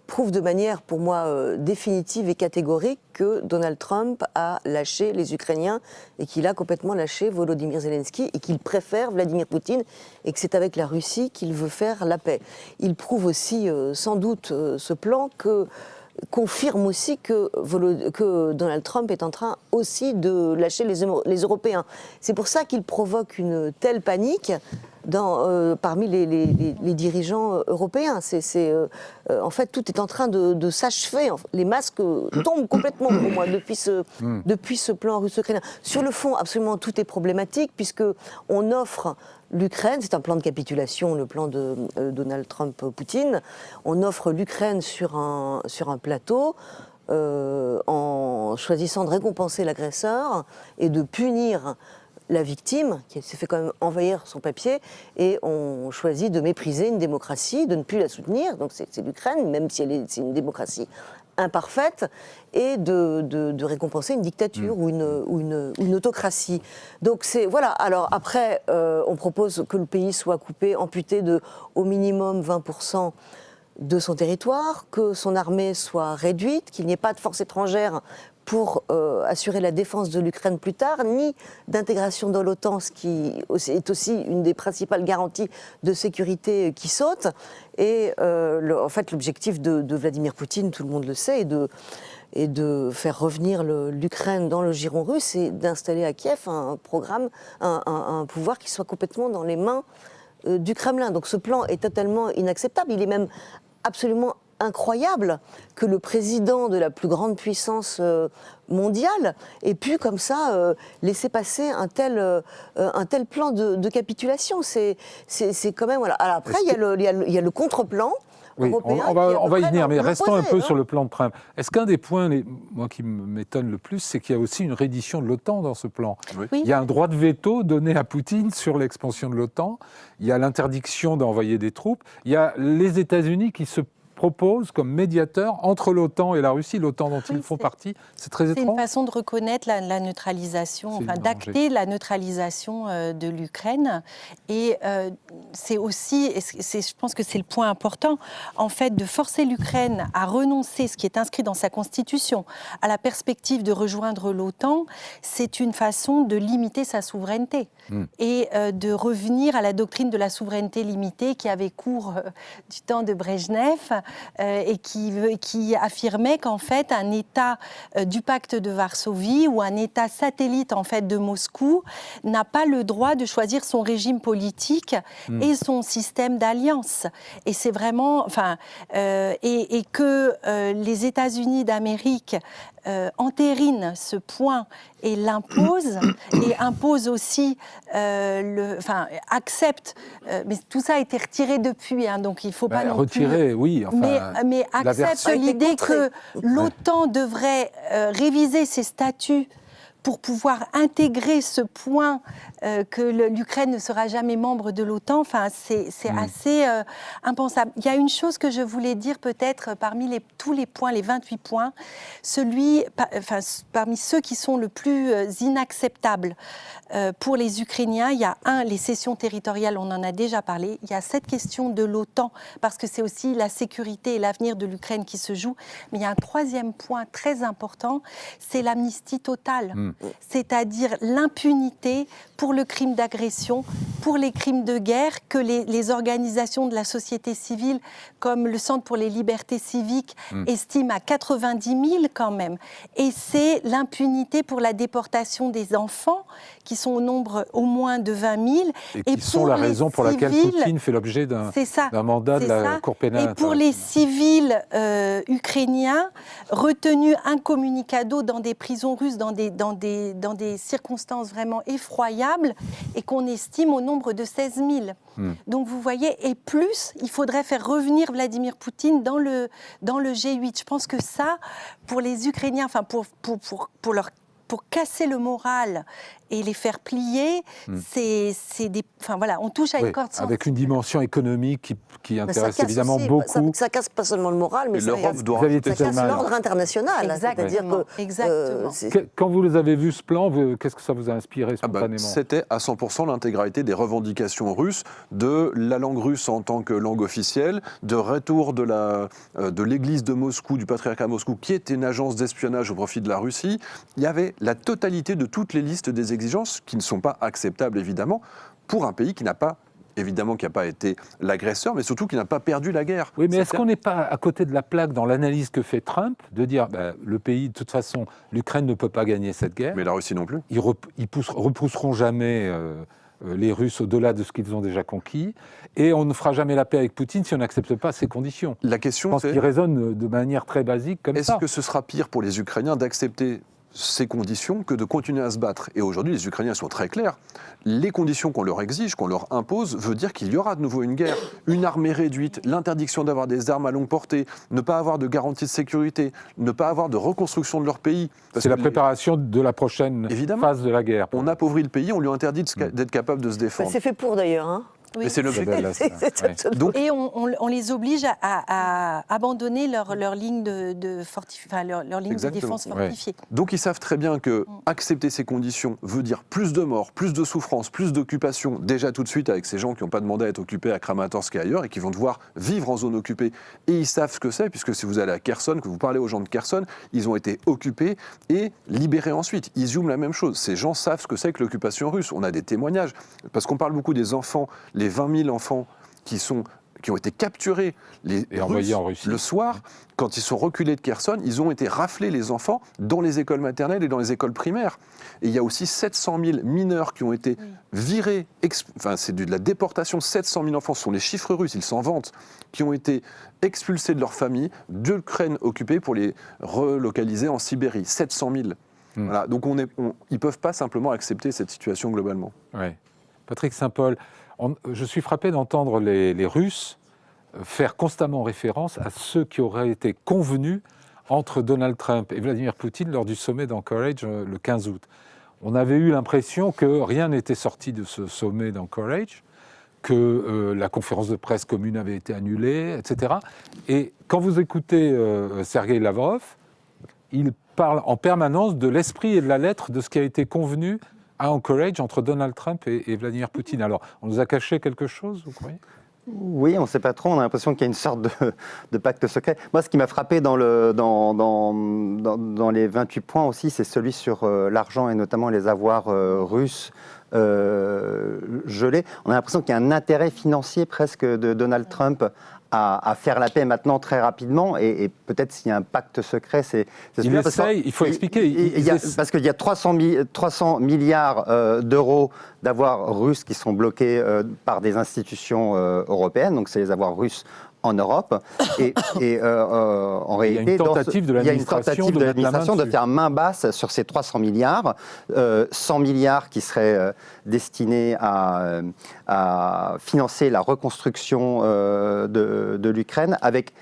Speaker 5: prouve de manière, pour moi, définitive et catégorique que Donald Trump a lâché les Ukrainiens et qu'il a complètement lâché Volodymyr Zelensky et qu'il préfère Vladimir Poutine et que c'est avec la Russie qu'il veut faire la paix. Il prouve aussi, sans doute, ce plan confirme aussi que Donald Trump est en train aussi de lâcher les Européens. C'est pour ça qu'il provoque une telle panique parmi les dirigeants européens. En fait, tout est en train de s'achever. Les masques tombent complètement pour moi depuis ce plan russo-ukrainien. Sur le fond, absolument tout est problématique puisqu'on offre l'Ukraine, c'est un plan de capitulation, le plan de Donald Trump-Poutine. On offre l'Ukraine sur un plateau en choisissant de récompenser l'agresseur et de punir la victime, qui s'est fait quand même envahir son papier, et on choisit de mépriser une démocratie, de ne plus la soutenir, donc c'est l'Ukraine, même si c'est une démocratie imparfaite, et de récompenser une dictature ou une autocratie. Donc voilà. Alors après, on propose que le pays soit amputé de au minimum 20% de son territoire, que son armée soit réduite, qu'il n'y ait pas de forces étrangères pour assurer la défense de l'Ukraine plus tard, ni d'intégration dans l'OTAN, ce qui est aussi une des principales garanties de sécurité qui saute. Et en fait, l'objectif de Vladimir Poutine, tout le monde le sait, est de faire revenir l'Ukraine dans le giron russe et d'installer à Kiev un pouvoir qui soit complètement dans les mains du Kremlin. Donc ce plan est totalement inacceptable. Il est même absolument incroyable que le président de la plus grande puissance mondiale ait pu comme ça laisser passer un tel plan de capitulation. C'est quand même voilà. Alors après il y a le contre-plan.
Speaker 1: Oui, on va y venir, mais restons un peu sur le plan de Trump. Est-ce qu'un des points, moi, qui m'étonne le plus, c'est qu'il y a aussi une reddition de l'OTAN dans ce plan.
Speaker 2: Oui.
Speaker 1: Il y a un droit de veto donné à Poutine sur l'expansion de l'OTAN, il y a l'interdiction d'envoyer des troupes, il y a les États-Unis qui se propose comme médiateur entre l'OTAN et la Russie, l'OTAN dont ils font partie. C'est très étrange.
Speaker 4: C'est une façon de reconnaître la neutralisation, enfin d'acter la neutralisation de l'Ukraine. Et c'est aussi, je pense que c'est le point important, en fait, de forcer l'Ukraine à renoncer, ce qui est inscrit dans sa constitution, à la perspective de rejoindre l'OTAN, c'est une façon de limiter sa souveraineté et de revenir à la doctrine de la souveraineté limitée qui avait cours du temps de Brejnev, et qui affirmait qu'en fait un État du pacte de Varsovie ou un État satellite en fait de Moscou n'a pas le droit de choisir son régime politique et son système d'alliance. Et c'est vraiment, et que les États-Unis d'Amérique entérine ce point et l'impose, et impose aussi, accepte, mais tout ça a été retiré depuis, hein, donc il ne faut pas non
Speaker 1: retiré,
Speaker 4: plus...
Speaker 1: oui.
Speaker 4: Mais accepte l'idée que l'OTAN devrait réviser ses statuts pour pouvoir intégrer ce point que l'Ukraine ne sera jamais membre de l'OTAN, c'est assez impensable. Il y a une chose que je voulais dire peut-être parmi tous les points, les 28 points, parmi ceux qui sont le plus inacceptables pour les Ukrainiens, il y a les cessions territoriales, on en a déjà parlé, il y a cette question de l'OTAN, parce que c'est aussi la sécurité et l'avenir de l'Ukraine qui se joue, mais il y a un troisième point très important, c'est l'amnistie totale. C'est-à-dire l'impunité pour le crime d'agression, pour les crimes de guerre que les organisations de la société civile, comme le Centre pour les libertés civiques, estiment à 90 000 quand même. Et c'est l'impunité pour la déportation des enfants, qui sont au nombre au moins de 20 000.
Speaker 1: Et qui sont la raison pour laquelle Poutine fait l'objet d'un mandat de la Cour pénale.
Speaker 4: Et pour les civils ukrainiens, retenus incommunicado dans des prisons russes, dans des circonstances vraiment effroyables, et qu'on estime au nombre de 16 000. Donc vous voyez, et plus, il faudrait faire revenir Vladimir Poutine dans le G8. Je pense que ça, pour les Ukrainiens, pour casser le moral et les faire plier, on touche à une corde sensible.
Speaker 1: Avec une dimension économique qui intéresse évidemment
Speaker 5: aussi,
Speaker 1: beaucoup.
Speaker 5: Ça casse pas seulement le moral, mais ça casse l'ordre international.
Speaker 4: Exactement.
Speaker 1: Quand vous avez vu ce plan, qu'est-ce que ça vous a inspiré spontanément ?
Speaker 2: C'était à 100% l'intégralité des revendications russes, de la langue russe en tant que langue officielle, de retour de l'église de Moscou, du patriarcat de Moscou, qui était une agence d'espionnage au profit de la Russie. Il y avait la totalité de toutes les listes des exigences qui ne sont pas acceptables, évidemment, pour un pays qui n'a pas été l'agresseur, mais surtout qui n'a pas perdu la guerre.
Speaker 1: Oui, mais est-ce qu'on n'est pas à côté de la plaque dans l'analyse que fait Trump, de dire le pays, de toute façon, l'Ukraine ne peut pas gagner cette guerre.
Speaker 2: Mais la Russie non plus.
Speaker 1: Ils repousseront jamais les Russes au-delà de ce qu'ils ont déjà conquis, et on ne fera jamais la paix avec Poutine si on n'accepte pas ces conditions.
Speaker 2: La question,
Speaker 1: je pense qu'il raisonne de manière très basique comme ça.
Speaker 2: Est-ce que ce sera pire pour les Ukrainiens d'accepter ces conditions que de continuer à se battre? Et aujourd'hui, les Ukrainiens sont très clairs. Les conditions qu'on leur exige, qu'on leur impose, veut dire qu'il y aura de nouveau une guerre. Une armée réduite, l'interdiction d'avoir des armes à longue portée, ne pas avoir de garantie de sécurité, ne pas avoir de reconstruction de leur pays.
Speaker 1: C'est la préparation de la prochaine phase de la guerre.
Speaker 2: On appauvrit le pays, on lui interdit d'être capable de se défendre.
Speaker 5: C'est fait pour d'ailleurs, hein.
Speaker 4: Oui.
Speaker 2: Mais c'est l'objectif.
Speaker 4: Et on les oblige à abandonner leur ligne leur ligne de défense fortifiée.
Speaker 2: Donc ils savent très bien que accepter ces conditions veut dire plus de morts, plus de souffrances, plus d'occupation, déjà tout de suite avec ces gens qui n'ont pas demandé à être occupés à Kramatorsk et ailleurs et qui vont devoir vivre en zone occupée. Et ils savent ce que c'est, puisque si vous allez à Kherson, que vous parlez aux gens de Kherson, ils ont été occupés et libérés ensuite. Izium, la même chose. Ces gens savent ce que c'est que l'occupation russe. On a des témoignages, parce qu'on parle beaucoup des enfants, les 20 000 enfants qui ont été capturés et envoyés en Russie le soir, quand ils sont reculés de Kherson, ils ont été raflés, les enfants, dans les écoles maternelles et dans les écoles primaires. Et il y a aussi 700 000 mineurs qui ont été virés, c'est de la déportation, 700 000 enfants, ce sont les chiffres russes, ils s'en vantent, qui ont été expulsés de leur famille, de l'Ukraine occupée pour les relocaliser en Sibérie, 700 000. Voilà, donc ils ne peuvent pas simplement accepter cette situation globalement.
Speaker 1: Ouais. Patrick Saint-Paul, je suis frappé d'entendre les Russes faire constamment référence à ceux qui auraient été convenus entre Donald Trump et Vladimir Poutine lors du sommet d'Anchorage le 15 août. On avait eu l'impression que rien n'était sorti de ce sommet d'Anchorage, que la conférence de presse commune avait été annulée, etc. Et quand vous écoutez Sergueï Lavrov, il parle en permanence de l'esprit et de la lettre de ce qui a été convenu à Anchorage entre Donald Trump et Vladimir Poutine. Alors, on nous a caché quelque chose, vous croyez ?
Speaker 3: Oui, on ne sait pas trop, on a l'impression qu'il y a une sorte de pacte secret. Moi, ce qui m'a frappé dans les 28 points aussi, c'est celui sur l'argent et notamment les avoirs russes gelés. On a l'impression qu'il y a un intérêt financier presque de Donald Trump à faire la paix maintenant très rapidement, et peut-être s'il y a un pacte secret, c'est
Speaker 1: il essaye, il faut expliquer.
Speaker 3: Parce qu'il y a 300 milliards d'euros d'avoirs russes qui sont bloqués par des institutions européennes, donc c'est les avoirs russes en Europe, et en réalité,
Speaker 1: il y a une tentative de l'administration
Speaker 3: de faire main basse sur ces 300 milliards, 100 milliards qui seraient destinés à financer la reconstruction de l'Ukraine, avec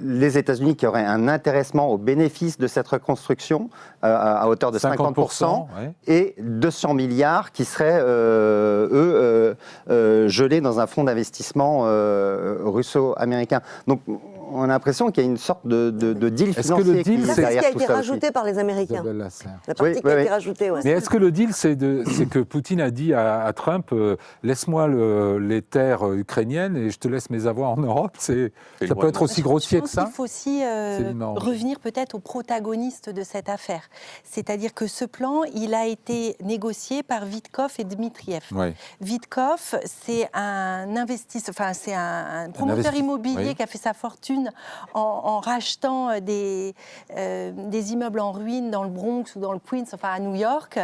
Speaker 3: les États-Unis qui auraient un intéressement au bénéfice de cette reconstruction à hauteur de 50%, ouais. Et 200 milliards qui seraient, gelés dans un fonds d'investissement russo-américain. Donc, on a l'impression qu'il y a une sorte de deal financier
Speaker 5: qui a été rajouté par les Américains. La partie qui a été rajoutée, ouais.
Speaker 1: Mais est-ce que le deal, c'est que Poutine a dit à Trump, laisse-moi les terres ukrainiennes et je te laisse mes avoirs en Europe? Ça peut être aussi grossier que ça?
Speaker 4: Il faut aussi revenir peut-être aux protagonistes de cette affaire. C'est-à-dire que ce plan, il a été négocié par Vitkov et Dmitriev. Ouais. Vitkov, c'est un promoteur immobilier qui a fait sa fortune en rachetant des immeubles en ruine dans le Bronx ou dans le Queens, enfin à New York,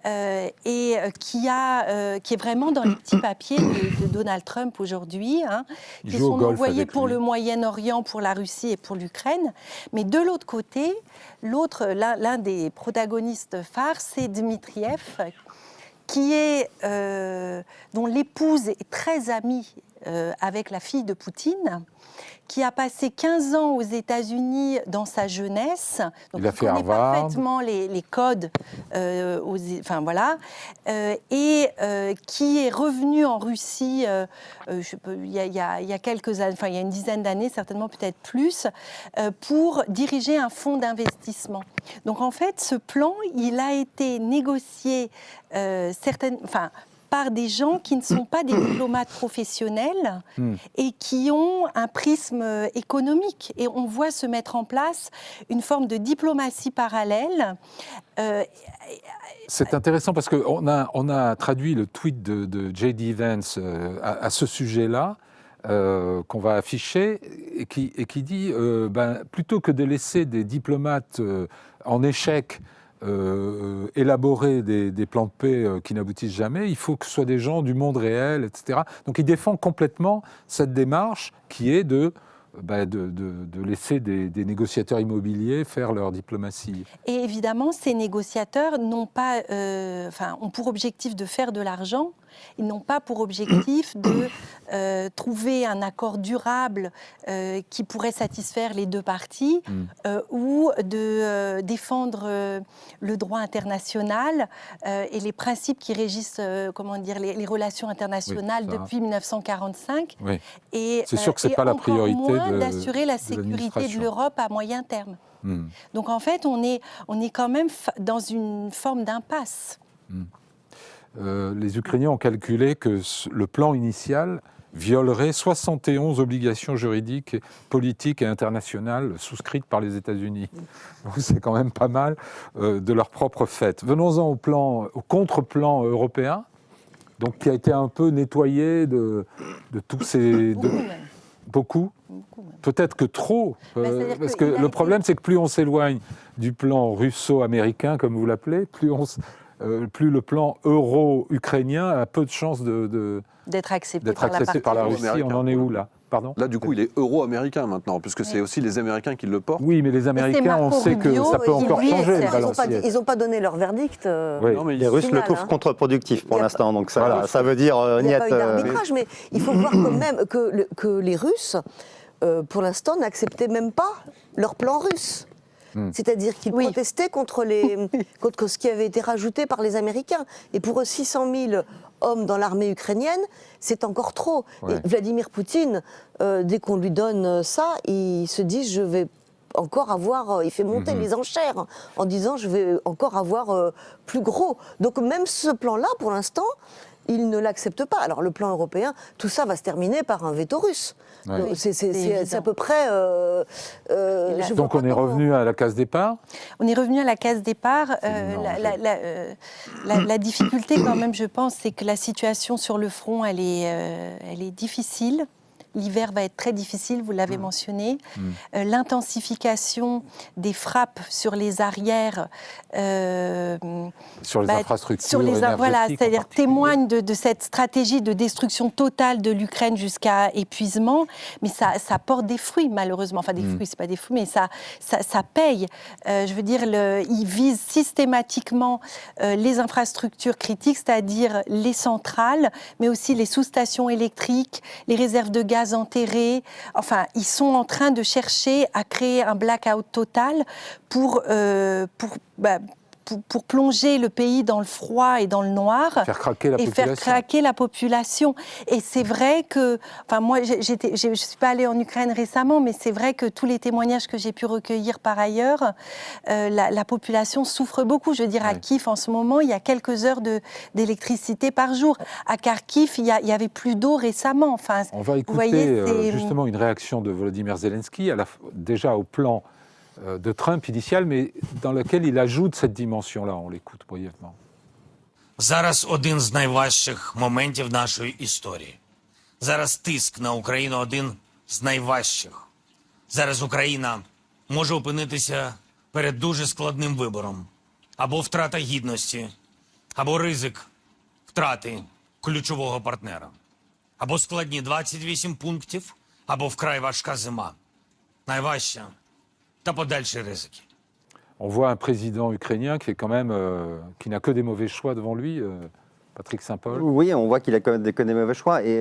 Speaker 4: et qui est vraiment dans les petits papiers de Donald Trump aujourd'hui, qui sont envoyés pour le Moyen-Orient, pour la Russie et pour l'Ukraine. Mais de l'autre côté, l'un des protagonistes phares, c'est Dmitriev, dont l'épouse est très amie avec la fille de Poutine, qui a passé 15 ans aux États-Unis dans sa jeunesse, donc il connaît parfaitement les codes, et qui est revenu en Russie il y a quelques années, il y a une dizaine d'années, certainement peut-être plus, pour diriger un fonds d'investissement. Donc en fait, ce plan, il a été négocié par des gens qui ne sont pas des diplomates professionnels et qui ont un prisme économique. Et on voit se mettre en place une forme de diplomatie parallèle.
Speaker 1: C'est intéressant parce qu'on a traduit le tweet de J.D. Vance à ce sujet-là, qu'on va afficher, et qui dit plutôt que de laisser des diplomates en échec élaborer des plans de paix qui n'aboutissent jamais, il faut que ce soit des gens du monde réel, etc. Donc il défend complètement cette démarche qui est de laisser des négociateurs immobiliers faire leur diplomatie.
Speaker 4: Et évidemment, ces négociateurs n'ont pas, ont pour objectif de faire de l'argent. Ils n'ont pas pour objectif de trouver un accord durable qui pourrait satisfaire les deux parties ou de défendre le droit international et les principes qui régissent les relations internationales depuis 1945.
Speaker 1: Oui. Et c'est sûr que ce n'est pas la priorité
Speaker 4: d'assurer la sécurité de l'Europe à moyen terme. Donc en fait, on est quand même dans une forme d'impasse.
Speaker 1: Les Ukrainiens ont calculé que le plan initial violerait 71 obligations juridiques, politiques et internationales souscrites par les États-Unis. Donc c'est quand même pas mal de leur propre fait. Venons-en au contre-plan européen, donc qui a été un peu nettoyé de tous ces... Beaucoup. Peut-être que trop, parce que le problème c'est que plus on s'éloigne du plan russo-américain, comme vous l'appelez, plus le plan euro-ukrainien a peu de chances d'être accepté par la Russie. On en est où là? Pardon?
Speaker 2: Là, du coup, il est euro-américain maintenant, puisque c'est aussi les Américains qui le portent.
Speaker 1: Oui, mais les Américains, on sait que ça peut encore changer.
Speaker 5: Ils n'ont pas donné leur verdict.
Speaker 3: Oui. Non, mais les Russes le trouvent contre-productif pour l'instant, donc ça veut dire...
Speaker 5: Il n'y a pas eu d'arbitrage, mais il faut voir quand même que les Russes, pour l'instant, n'acceptaient même pas leur plan russe. C'est-à-dire qu'ils protestaient contre ce qui avait été rajouté par les Américains. Et pour eux, 600 000 hommes dans l'armée ukrainienne, c'est encore trop. Ouais. Et Vladimir Poutine, dès qu'on lui donne ça, il se dit « je vais encore avoir... » Il fait monter les enchères en disant « je vais encore avoir plus gros ». Donc même ce plan-là, pour l'instant, il ne l'accepte pas. Alors le plan européen, tout ça va se terminer par un veto russe. Ouais. C'est à peu près...
Speaker 1: Donc on est revenu à la case départ?
Speaker 4: On est revenu à la case départ. La difficulté quand même, je pense, c'est que la situation sur le front, elle est difficile. l'hiver va être très difficile, vous l'avez mentionné. L'intensification des frappes sur les arrières,
Speaker 1: sur les infrastructures
Speaker 4: voilà,
Speaker 1: énergétiques,
Speaker 4: c'est-à-dire témoigne de cette stratégie de destruction totale de l'Ukraine jusqu'à épuisement, mais ça porte des fruits malheureusement, enfin des fruits, c'est pas des fruits, mais ça paye. Je veux dire, il vise systématiquement les infrastructures critiques, c'est-à-dire les centrales, mais aussi les sous-stations électriques, les réserves de gaz enterrées. Enfin, ils sont en train de chercher à créer un blackout total pour plonger le pays dans le froid et dans le noir
Speaker 1: faire craquer la population.
Speaker 4: Et c'est vrai que, enfin moi, je ne suis pas allée en Ukraine récemment, mais c'est vrai que tous les témoignages que j'ai pu recueillir par ailleurs, la population souffre beaucoup. Je veux dire, à Kiev, en ce moment, il y a quelques heures d'électricité par jour. À Kharkiv, il y avait plus d'eau récemment. Enfin,
Speaker 1: on va écouter justement une réaction de Volodymyr Zelensky, déjà au plan de Trump initial, mais dans lequel il ajoute cette dimension-là. On l'écoute brièvement.
Speaker 7: Зараз один з найважчих моментів нашої історії. Зараз тиск на Україну один з найважчих. Зараз Україна може опинитися перед дуже складним вибором. Або втрата гідності, або ризик втрати ключового партнера. Або складні 28 пунктів, або вкрай важка зима. Найважча та подальші ризики.
Speaker 1: On voit un président ukrainien qui est quand même qui n'a que des mauvais choix devant lui, Patrick Saint-Paul.
Speaker 3: Oui, on voit qu'il a que des mauvais choix et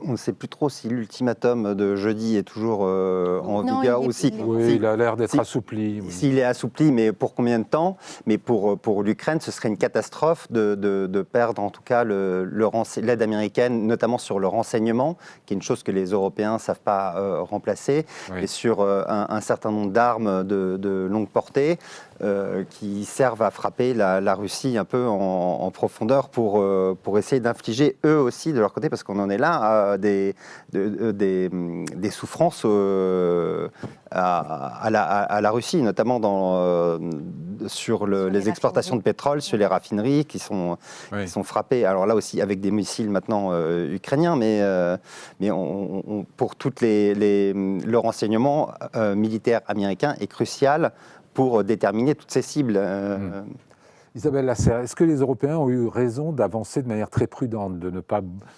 Speaker 3: on ne sait plus trop si l'ultimatum de jeudi est toujours en vigueur ou si.
Speaker 1: Oui, il a l'air d'être assoupli. Oui.
Speaker 3: S'il est assoupli, mais pour combien de temps? Mais pour l'Ukraine, ce serait une catastrophe de perdre en tout cas l'aide américaine, notamment sur le renseignement, qui est une chose que les Européens ne savent pas remplacer, et sur un certain nombre d'armes de longue portée. Qui servent à frapper la Russie un peu en profondeur pour essayer d'infliger eux aussi de leur côté, parce qu'on en est là, des souffrances à la Russie, notamment sur les exportations de pétrole, sur les raffineries qui sont frappées. Alors là aussi avec des missiles maintenant ukrainiens, mais pour toutes le renseignement militaire américain est crucial pour déterminer toutes ces cibles.
Speaker 1: Isabelle Lasserre, est-ce que les Européens ont eu raison d'avancer de manière très prudente,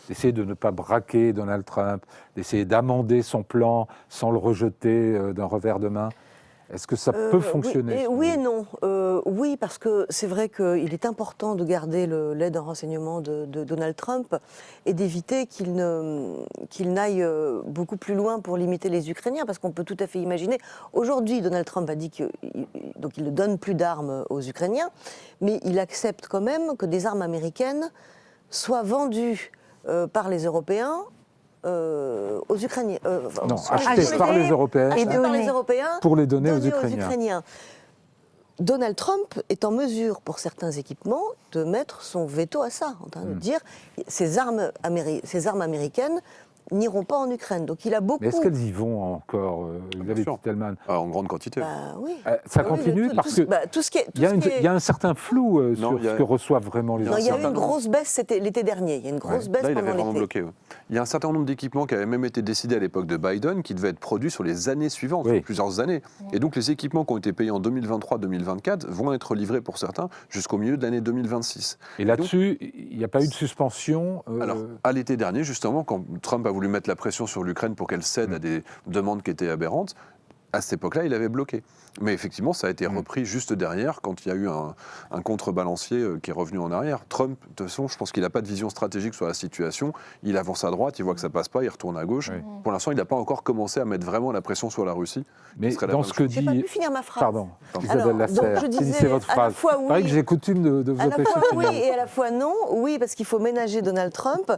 Speaker 1: d'essayer de ne pas braquer Donald Trump, d'essayer d'amender son plan sans le rejeter d'un revers de main? Est-ce que ça peut fonctionner?
Speaker 5: Oui et non. Oui, parce que c'est vrai qu'il est important de garder l'aide en renseignement de Donald Trump et d'éviter qu'il n'aille beaucoup plus loin pour limiter les Ukrainiens, parce qu'on peut tout à fait imaginer. Aujourd'hui, Donald Trump a dit qu'il ne donne plus d'armes aux Ukrainiens, mais il accepte quand même que des armes américaines soient vendues par les Européens aux Ukrainiens.
Speaker 1: Non, achetés par les Européens, pour les donner aux Ukrainiens.
Speaker 5: Donald Trump est en mesure, pour certains équipements, de mettre son veto à ça, en train de dire ces armes américaines n'iront pas en Ukraine. Donc il a beaucoup...
Speaker 1: Mais est-ce qu'elles y vont encore, David Titelman?
Speaker 2: En grande quantité.
Speaker 5: Oui.
Speaker 1: Ça continue parce que il y a un certain flou sur ce que reçoivent vraiment les
Speaker 5: Ukrainiens. Il y a eu une grosse baisse l'été dernier. Il y a une grosse baisse
Speaker 2: là, il
Speaker 5: pendant
Speaker 2: avait vraiment
Speaker 5: l'été.
Speaker 2: bloqué. Il y a un certain nombre d'équipements qui avaient même été décidés à l'époque de Biden qui devaient être produits sur les années suivantes, sur plusieurs années. Et donc les équipements qui ont été payés en 2023-2024 vont être livrés pour certains jusqu'au milieu de l'année 2026.
Speaker 1: Et là-dessus, il n'y a pas eu de suspension
Speaker 2: Alors, à l'été dernier, justement, quand Trump a voulu mettre la pression sur l'Ukraine pour qu'elle cède à des demandes qui étaient aberrantes, à cette époque-là, il avait bloqué. Mais effectivement, ça a été repris juste derrière, quand il y a eu un contrebalancier qui est revenu en arrière. Trump, de toute façon, je pense qu'il n'a pas de vision stratégique sur la situation. Il avance à droite, il voit que ça ne passe pas, il retourne à gauche. Pour l'instant, il n'a pas encore commencé à mettre vraiment la pression sur la Russie.
Speaker 1: Mais dans ce que dit...
Speaker 5: Je n'ai pas pu finir ma phrase.
Speaker 1: Pardon, Isabelle Lasserre, finissez votre phrase.
Speaker 5: C'est
Speaker 1: vrai que j'ai coutume de vous empêcher de finir.
Speaker 5: Oui, et à la fois non. Oui, parce qu'il faut ménager Donald Trump.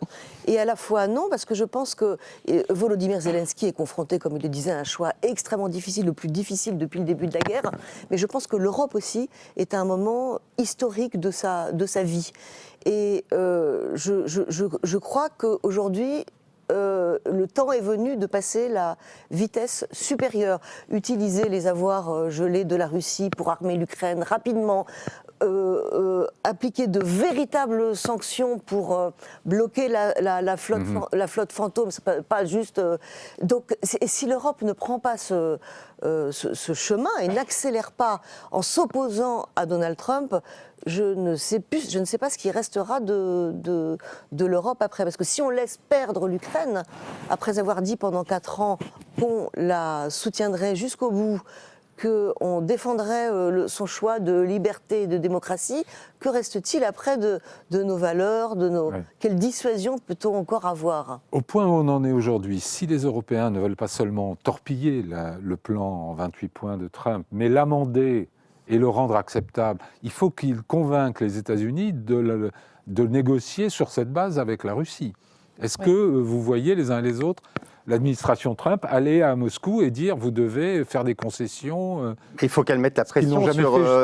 Speaker 5: Et à la fois non, parce que je pense que Volodymyr Zelensky est confronté, comme il le disait, à un choix extrêmement difficile, le plus difficile depuis le début de la guerre. Mais je pense que l'Europe aussi est à un moment historique de sa vie. Et je crois qu'aujourd'hui, le temps est venu de passer la vitesse supérieure. Utiliser les avoirs gelés de la Russie pour armer l'Ukraine rapidement, appliquer de véritables sanctions pour bloquer la flotte fantôme. C'est pas juste. Donc, si l'Europe ne prend pas ce chemin et n'accélère pas en s'opposant à Donald Trump, je ne sais pas ce qui restera de l'Europe après. Parce que si on laisse perdre l'Ukraine, après avoir dit pendant 4 ans qu'on la soutiendrait jusqu'au bout, qu'on défendrait son choix de liberté et de démocratie, que reste-t-il après de nos valeurs, quelle dissuasion peut-on encore avoir?
Speaker 1: Au point où on en est aujourd'hui, si les Européens ne veulent pas seulement torpiller le plan en 28 points de Trump, mais l'amender et le rendre acceptable, il faut qu'ils convainquent les États-Unis de négocier sur cette base avec la Russie. Est-ce que vous voyez les uns et les autres l'administration Trump aller à Moscou et dire vous devez faire des concessions
Speaker 3: Il faut qu'elle mette la pression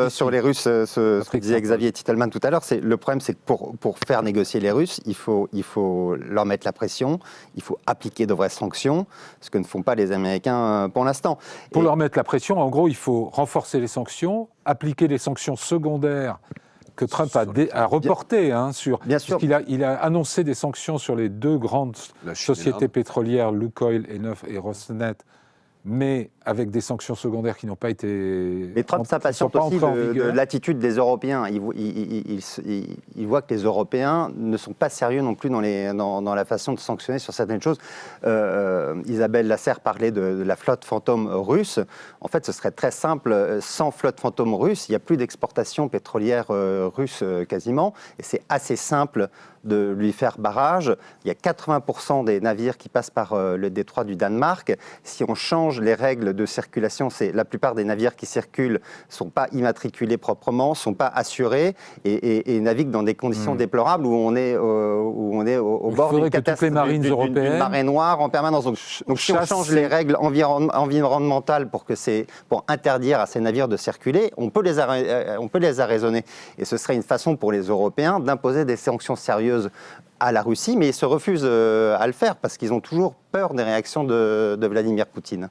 Speaker 3: sur les Russes, ce que disait Xavier Titelman tout à l'heure. Le problème, c'est que pour faire négocier les Russes, il faut leur mettre la pression, il faut appliquer de vraies sanctions, ce que ne font pas les Américains pour l'instant.
Speaker 1: Pour leur mettre la pression, en gros, il faut renforcer les sanctions, appliquer les sanctions secondaires que Trump a reporté
Speaker 3: Bien sûr.
Speaker 1: Il a annoncé des sanctions sur les 2 grandes sociétés pétrolières, Lukoil et Rosneft, mais avec des sanctions secondaires qui n'ont pas été...
Speaker 3: Mais Trump s'impatiente aussi de l'attitude des Européens. Il voit que les Européens ne sont pas sérieux non plus dans la façon de sanctionner sur certaines choses. Isabelle Lasserre parlait de la flotte fantôme russe. En fait, ce serait très simple. Sans flotte fantôme russe, il n'y a plus d'exportation pétrolière russe quasiment. Et c'est assez simple de lui faire barrage. Il y a 80% des navires qui passent par le détroit du Danemark. Si on change les règles de circulation, la plupart des navires qui circulent ne sont pas immatriculés proprement, ne sont pas assurés et naviguent dans des conditions déplorables où on est au bord d'une catastrophe, d'une marée noire en permanence. Donc si on change les règles environnementales pour interdire à ces navires de circuler, on peut les arraisonner. Et ce serait une façon pour les Européens d'imposer des sanctions sérieuses à la Russie, mais ils se refusent à le faire parce qu'ils ont toujours peur des réactions de Vladimir Poutine.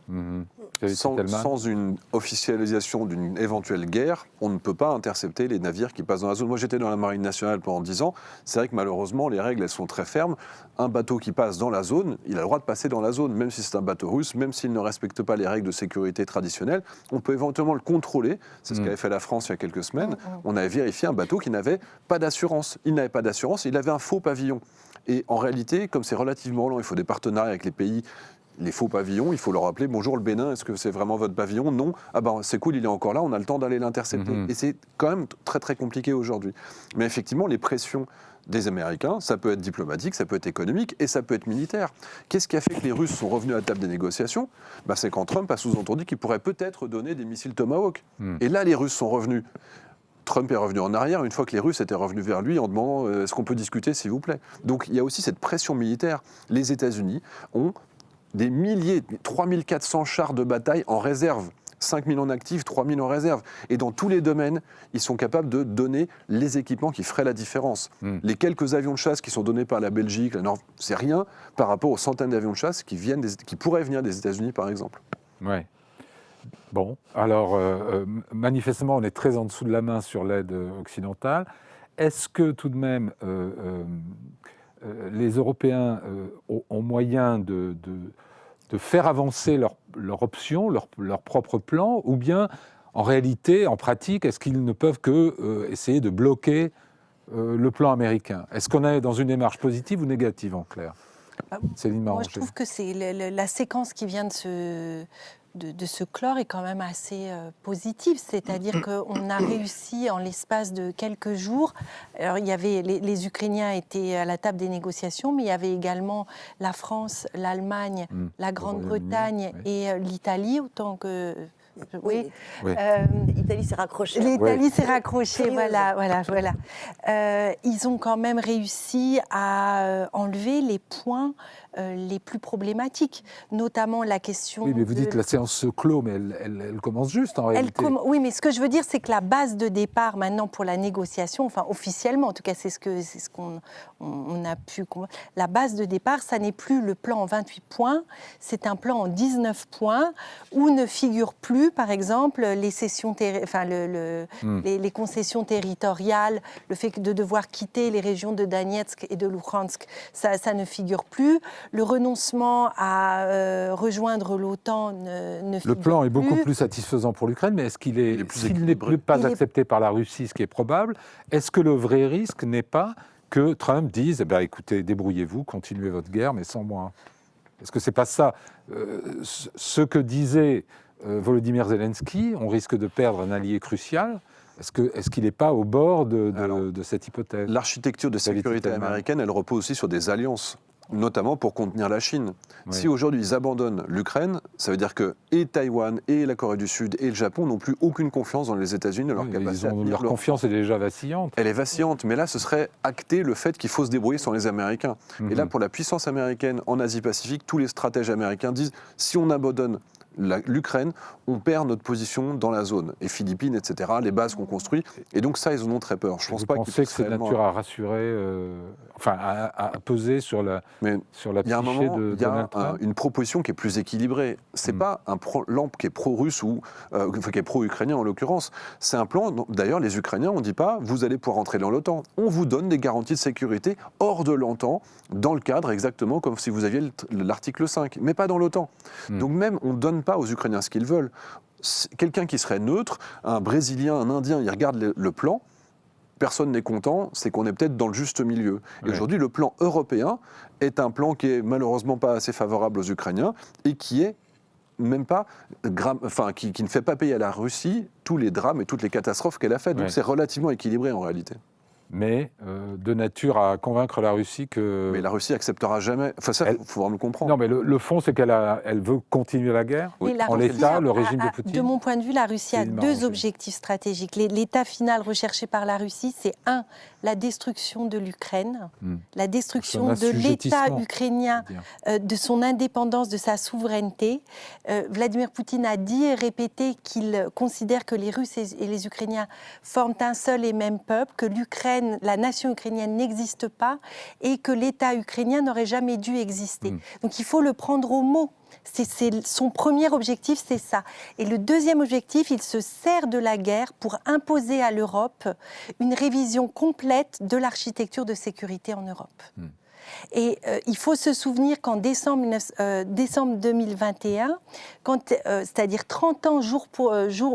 Speaker 2: Sans une officialisation d'une éventuelle guerre, on ne peut pas intercepter les navires qui passent dans la zone. Moi, j'étais dans la Marine nationale pendant 10 ans. C'est vrai que malheureusement, les règles, elles sont très fermes. Un bateau qui passe dans la zone, il a le droit de passer dans la zone, même si c'est un bateau russe, même s'il ne respecte pas les règles de sécurité traditionnelles. On peut éventuellement le contrôler. C'est ce qu'avait fait la France il y a quelques semaines. On avait vérifié un bateau qui n'avait pas d'assurance. Il n'avait pas d'assurance, il avait un faux pavillon. Et en réalité, comme c'est relativement lent, il faut des partenariats avec les pays. Les faux pavillons, il faut leur rappeler, bonjour le Bénin, est-ce que c'est vraiment votre pavillon? Non. Ah ben c'est cool, il est encore là, on a le temps d'aller l'intercepter. Et c'est quand même très très compliqué aujourd'hui. Mais effectivement, les pressions des Américains, ça peut être diplomatique, ça peut être économique et ça peut être militaire. Qu'est-ce qui a fait que les Russes sont revenus à la table des négociations? C'est quand Trump a sous-entendu qu'il pourrait peut-être donner des missiles Tomahawk. Et là, les Russes sont revenus. Trump est revenu en arrière une fois que les Russes étaient revenus vers lui en demandant est-ce qu'on peut discuter s'il vous plaît. Donc il y a aussi cette pression militaire. Les États-Unis ont des milliers, 3400 chars de bataille en réserve, 5000 en actifs, 3000 en réserve. Et dans tous les domaines, ils sont capables de donner les équipements qui feraient la différence. Les quelques avions de chasse qui sont donnés par la Belgique, la Norvège, c'est rien par rapport aux centaines d'avions de chasse qui pourraient venir des États-Unis, par exemple.
Speaker 1: Ouais. Bon, alors, manifestement, on est très en dessous de la main sur l'aide occidentale. Est-ce que, tout de même, les Européens ont moyen de faire avancer leur option, leur propre plan, ou bien, en réalité, en pratique, est-ce qu'ils ne peuvent que essayer de bloquer le plan américain? Est-ce qu'on est dans une démarche positive ou négative, en clair? Céline Maranger.
Speaker 4: Moi, je trouve que c'est la séquence qui vient de se clore est quand même assez positive, c'est-à-dire qu'on a réussi en l'espace de quelques jours. Alors, il y avait les Ukrainiens étaient à la table des négociations, mais il y avait également la France, l'Allemagne, la Grande-Bretagne et l'Italie, autant que...
Speaker 5: Oui. L'Italie s'est raccrochée.
Speaker 4: L'Italie s'est raccrochée, voilà. Ils ont quand même réussi à enlever les points les plus problématiques, notamment la question...
Speaker 1: Oui, mais vous dites la séance se clôt, mais elle commence juste en réalité.
Speaker 4: Oui, mais ce que je veux dire, c'est que la base de départ maintenant pour la négociation, enfin officiellement, en tout cas c'est ce qu'on a pu... La base de départ, ça n'est plus le plan en 28 points, c'est un plan en 19 points où ne figurent plus, par exemple, les cessions, les concessions territoriales, le fait de devoir quitter les régions de Donetsk et de Luhansk, ça ne figure plus. Le renoncement à rejoindre l'OTAN ne figure plus.
Speaker 1: Le plan est beaucoup plus satisfaisant pour l'Ukraine, mais est-ce qu'il est, s'il n'est pas accepté par la Russie, ce qui est probable, est-ce que le vrai risque n'est pas que Trump dise écoutez, débrouillez-vous, continuez votre guerre, mais sans moi? Est-ce que c'est pas ça ce que disait Volodymyr Zelensky? On risque de perdre un allié crucial. Est-ce qu'il n'est pas au bord de cette hypothèse?
Speaker 2: L'architecture de sécurité américaine, elle repose aussi sur des alliances, notamment pour contenir la Chine. Oui. Si aujourd'hui ils abandonnent l'Ukraine, ça veut dire que et Taïwan, et la Corée du Sud, et le Japon n'ont plus aucune confiance dans les États-Unis, leur capacité à tenir
Speaker 1: leur confiance est déjà vacillante.
Speaker 2: Elle est vacillante, mais là ce serait acter le fait qu'il faut se débrouiller sans les Américains. Et là, pour la puissance américaine en Asie-Pacifique, tous les stratèges américains disent si on abandonne l'Ukraine, on perd notre position dans la zone. Et Philippines, etc., les bases qu'on construit. Et donc ça, ils en ont très peur. Je pense pas
Speaker 1: que c'est de nature à rassurer, à peser sur la psyché de Donald Trump.
Speaker 2: Il y a une proposition qui est plus équilibrée. C'est pas un plan qui est pro-russe ou qui est pro-ukrainien en l'occurrence. C'est un plan, d'ailleurs, les Ukrainiens, on ne dit pas, vous allez pouvoir entrer dans l'OTAN. On vous donne des garanties de sécurité hors de l'OTAN, dans le cadre exactement comme si vous aviez l'article 5, mais pas dans l'OTAN. Donc même, on ne donne pas aux Ukrainiens ce qu'ils veulent. Quelqu'un qui serait neutre, un Brésilien, un Indien, il regarde le plan, personne n'est content, c'est qu'on est peut-être dans le juste milieu. Et aujourd'hui, le plan européen est un plan qui est malheureusement pas assez favorable aux Ukrainiens et qui est même pas, qui ne fait pas payer à la Russie tous les drames et toutes les catastrophes qu'elle a faites. Donc c'est relativement équilibré en réalité.
Speaker 1: Mais de nature à convaincre la Russie que...
Speaker 2: Mais la Russie acceptera jamais... Enfin ça, il faut vraiment le comprendre.
Speaker 1: Non, mais le fond, c'est elle veut continuer la guerre. En l'état, le régime de Poutine...
Speaker 4: De mon point de vue, la Russie a deux objectifs stratégiques. L'état final recherché par la Russie, c'est la destruction de l'Ukraine, la destruction de l'État ukrainien, de son indépendance, de sa souveraineté. Vladimir Poutine a dit et répété qu'il considère que les Russes et les Ukrainiens forment un seul et même peuple, que la nation ukrainienne n'existe pas et que l'État ukrainien n'aurait jamais dû exister. Donc il faut le prendre au mot. Son premier objectif, c'est ça. Et le deuxième objectif, il se sert de la guerre pour imposer à l'Europe une révision complète de l'architecture de sécurité en Europe. Et il faut se souvenir qu'en décembre 2021, c'est-à-dire 30 ans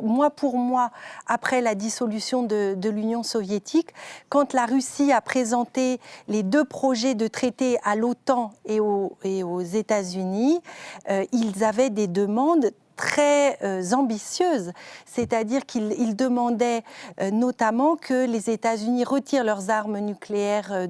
Speaker 4: mois pour mois après la dissolution de l'Union soviétique, quand la Russie a présenté les deux projets de traité à l'OTAN et aux États-Unis, ils avaient des demandes très ambitieuse, c'est-à-dire qu'il demandait notamment que les États-Unis retirent leurs armes nucléaires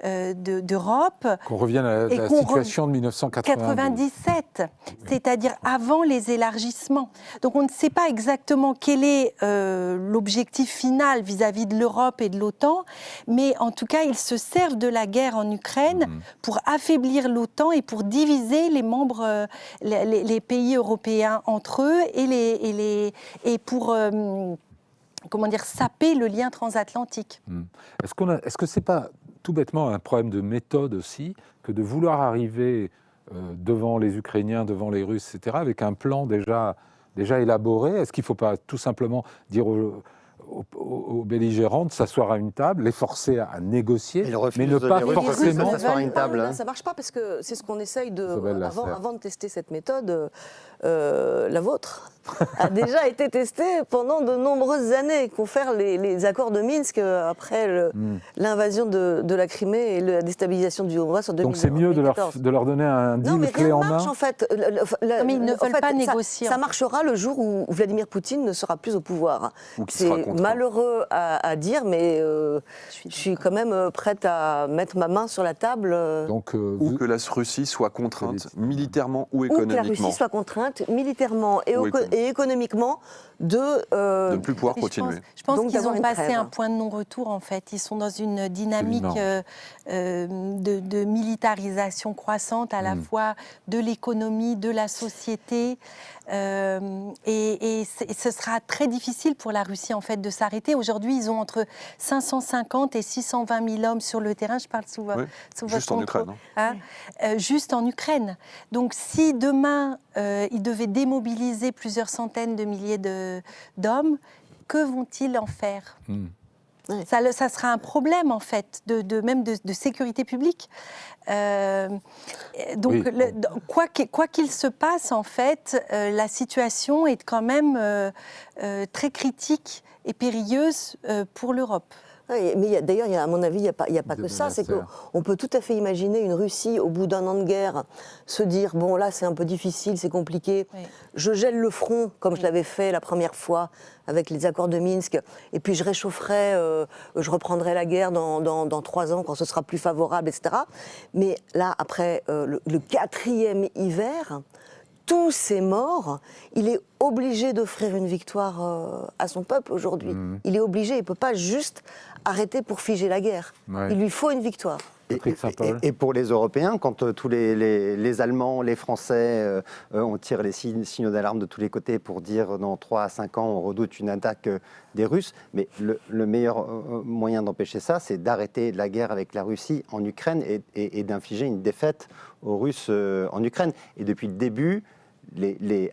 Speaker 4: d'Europe.
Speaker 1: Qu'on revienne à la situation de
Speaker 4: 1997, c'est-à-dire avant les élargissements. Donc on ne sait pas exactement quel est l'objectif final vis-à-vis de l'Europe et de l'OTAN, mais en tout cas ils se servent de la guerre en Ukraine pour affaiblir l'OTAN et pour diviser les membres, les pays européens entre eux et pour saper le lien transatlantique.
Speaker 1: Est-ce que c'est pas tout bêtement un problème de méthode aussi que de vouloir arriver devant les Ukrainiens, devant les Russes, etc., avec un plan déjà élaboré? Est-ce qu'il ne faut pas tout simplement dire aux belligérants de s'asseoir à une table, les forcer à négocier, mais ne pas forcément
Speaker 5: s'asseoir à une table. Ça ne marche pas parce que c'est ce qu'on essaye avant de tester cette méthode. La vôtre a déjà été testée pendant de nombreuses années, confère les accords de Minsk après l'invasion de la Crimée et la déstabilisation du Donbass en 2014.
Speaker 1: Donc c'est mieux de leur donner un deal clé en main.
Speaker 5: Non, mais rien ne marche en fait.
Speaker 4: Mais ils ne veulent pas négocier.
Speaker 5: Ça marchera le jour où Vladimir Poutine ne sera plus au pouvoir. C'est malheureux à dire, mais je suis quand même prête à mettre ma main sur la table.
Speaker 2: Donc, ou que la Russie soit contrainte militairement ou économiquement.
Speaker 5: Ou que la Russie soit contrainte militairement et et économiquement de
Speaker 2: ne plus pouvoir
Speaker 4: Et
Speaker 2: continuer.
Speaker 4: Je pense
Speaker 5: Donc,
Speaker 4: qu'ils
Speaker 5: d'avoir
Speaker 4: ont
Speaker 5: une
Speaker 4: passé
Speaker 5: trêve.
Speaker 4: un point de non-retour, en fait. Ils sont dans une dynamique de militarisation croissante, à la fois de l'économie, de la société. Et ce sera très difficile pour la Russie, en fait, de s'arrêter. Aujourd'hui, ils ont entre 550 et 620 000 hommes sur le terrain. Je parle sous votre
Speaker 2: juste en
Speaker 4: contrôle.
Speaker 2: Ukraine.
Speaker 4: Juste en Ukraine. Donc, si demain, ils devaient démobiliser plusieurs centaines de milliers d'hommes, que vont-ils en faire ça sera un problème, en fait, même de sécurité publique. Donc, quoi qu'il se passe, en fait, la situation est quand même très critique et périlleuse pour l'Europe.
Speaker 5: Oui, mais d'ailleurs, à mon avis, il n'y a pas que ça. C'est qu'on peut tout à fait imaginer une Russie, au bout d'un an de guerre, se dire, bon, là, c'est un peu difficile, c'est compliqué. Oui. Je gèle le front, comme je l'avais fait la première fois avec les accords de Minsk, et puis je réchaufferai, je reprendrai la guerre dans 3 ans, quand ce sera plus favorable, etc. Mais là, après le 4e hiver, tous ces morts, il est obligé d'offrir une victoire à son peuple aujourd'hui. Il est obligé, il ne peut pas juste arrêter pour figer la guerre. Ouais. Il lui faut une victoire.
Speaker 3: Et pour les Européens, quand tous les Allemands, les Français, on tire les signaux d'alarme de tous les côtés pour dire dans 3 à 5 ans, on redoute une attaque des Russes, mais le meilleur moyen d'empêcher ça, c'est d'arrêter la guerre avec la Russie en Ukraine et d'infliger une défaite aux Russes en Ukraine. Et depuis le début, les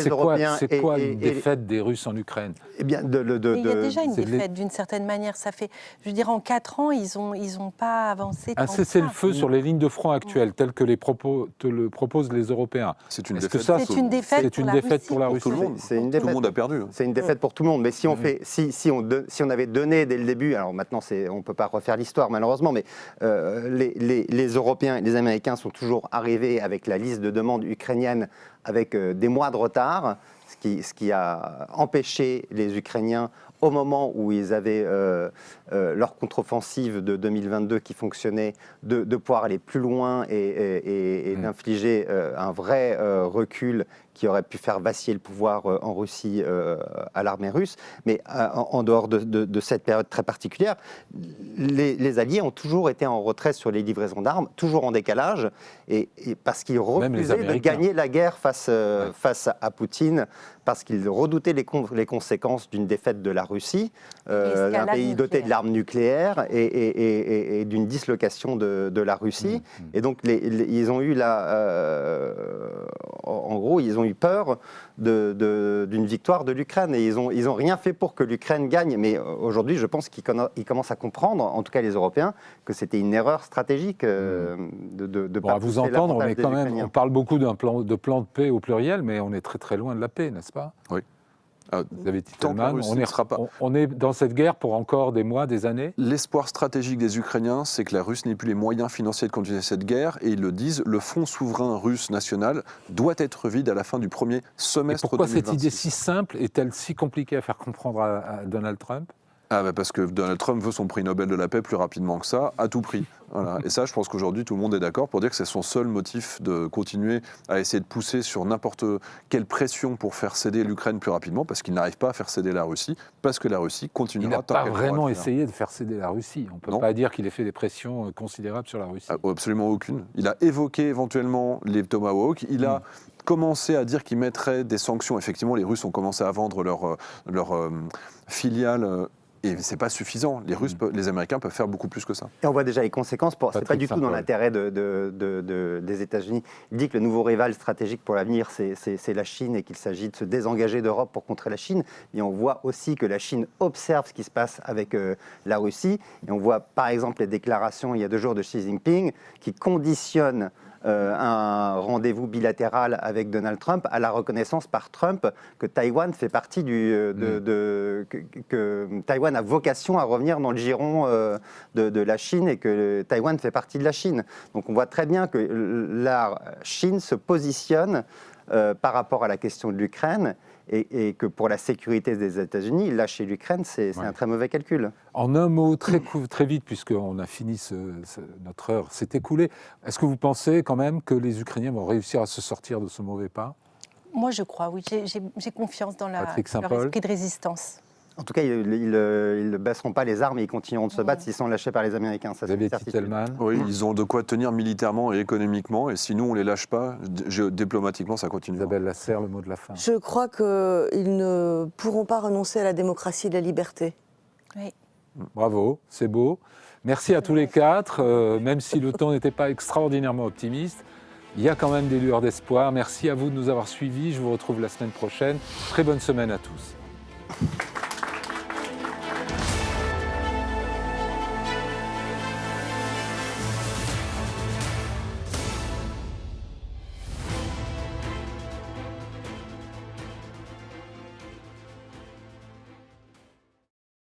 Speaker 3: Européens...
Speaker 1: C'est quoi une défaite des Russes en Ukraine?
Speaker 4: Eh bien, il y a déjà une défaite, d'une certaine manière. Ça fait, je veux dire, en 4 ans, ils ont pas avancé.
Speaker 1: Un cessez-le-feu sur les lignes de front actuelles, telles que le proposent les Européens.
Speaker 2: C'est une
Speaker 4: défaite. C'est une défaite
Speaker 1: pour la Russie.
Speaker 2: Tout le monde. Tout le monde a perdu.
Speaker 3: C'est une défaite pour tout le monde. Mais si on avait donné dès le début, alors maintenant on ne peut pas refaire l'histoire malheureusement, mais les Européens et les Américains sont toujours arrivés avec la liste de demandes ukrainiennes avec des mois de retard, ce qui a empêché les Ukrainiens, au moment où ils avaient leur contre-offensive de 2022 qui fonctionnait, de pouvoir aller plus loin et d'infliger un vrai recul qui aurait pu faire vaciller le pouvoir en Russie à l'armée russe. Mais en dehors de cette période très particulière, les Alliés ont toujours été en retrait sur les livraisons d'armes, toujours en décalage, et parce qu'ils refusaient de gagner la guerre face à Poutine, parce qu'ils redoutaient les conséquences d'une défaite de la Russie, un pays doté de l'arme nucléaire et d'une dislocation de la Russie. Et donc, ils ont eu en gros, ils ont eu peur d'une victoire de l'Ukraine et ils ont rien fait pour que l'Ukraine gagne. Mais aujourd'hui, je pense qu'ils commencent à comprendre, en tout cas les Européens, que c'était une erreur stratégique de
Speaker 1: pas vous entendre, mais quand même, on parle beaucoup de plan de paix au pluriel, mais on est très très loin de la paix, n'est-ce pas?
Speaker 2: Oui.
Speaker 1: Vous avez dit on est dans cette guerre pour encore des mois, des années.
Speaker 2: L'espoir stratégique des Ukrainiens, c'est que la Russie n'ait plus les moyens financiers de continuer cette guerre, et ils le disent, le fonds souverain russe national doit être vide à la fin du premier semestre 2026.
Speaker 1: Pourquoi cette idée si simple est-elle si compliquée à faire comprendre à Donald Trump?
Speaker 2: Parce que Donald Trump veut son prix Nobel de la paix plus rapidement que ça, à tout prix. Voilà. Et ça, je pense qu'aujourd'hui, tout le monde est d'accord pour dire que c'est son seul motif de continuer à essayer de pousser sur n'importe quelle pression pour faire céder l'Ukraine plus rapidement, parce qu'il n'arrive pas à faire céder la Russie, parce que la Russie continuera...
Speaker 1: Il n'a pas vraiment essayé de faire céder la Russie. On ne peut pas dire qu'il ait fait des pressions considérables sur la Russie.
Speaker 2: Absolument aucune. Il a évoqué éventuellement les Tomahawks, il a commencé à dire qu'il mettrait des sanctions. Effectivement, les Russes ont commencé à vendre leur filiale... Et c'est pas suffisant. Les Américains peuvent faire beaucoup plus que ça.
Speaker 3: Et on voit déjà les conséquences. C'est pas du tout dans l'intérêt des États-Unis. Il dit que le nouveau rival stratégique pour l'avenir, c'est la Chine et qu'il s'agit de se désengager d'Europe pour contrer la Chine. Et on voit aussi que la Chine observe ce qui se passe avec la Russie. Et on voit par exemple les déclarations il y a 2 jours de Xi Jinping qui conditionnent un rendez-vous bilatéral avec Donald Trump à la reconnaissance par Trump que Taïwan fait partie que Taïwan a vocation à revenir dans le giron de la Chine et que Taïwan fait partie de la Chine. Donc on voit très bien que la Chine se positionne par rapport à la question de l'Ukraine et que pour la sécurité des États-Unis, lâcher l'Ukraine, c'est un très mauvais calcul.
Speaker 1: En un mot, très vite, puisqu'on a fini notre heure s'est écoulée, est-ce que vous pensez quand même que les Ukrainiens vont réussir à se sortir de ce mauvais pas?
Speaker 4: Moi, je crois, oui. J'ai confiance dans leur esprit de résistance.
Speaker 3: En tout cas, ils ne baisseront pas les armes et ils continueront de se battre s'ils sont lâchés par les Américains. Ça,
Speaker 2: oui, ils ont de quoi tenir militairement et économiquement. Et si nous, on ne les lâche pas, diplomatiquement, ça continue.
Speaker 1: Isabelle Lasserre, le mot de la fin.
Speaker 5: Je crois qu'ils ne pourront pas renoncer à la démocratie et à la liberté.
Speaker 4: Oui.
Speaker 1: Bravo, c'est beau. Merci à tous les quatre. Même si le ton n'était pas extraordinairement optimiste, il y a quand même des lueurs d'espoir. Merci à vous de nous avoir suivis. Je vous retrouve la semaine prochaine. Très bonne semaine à tous.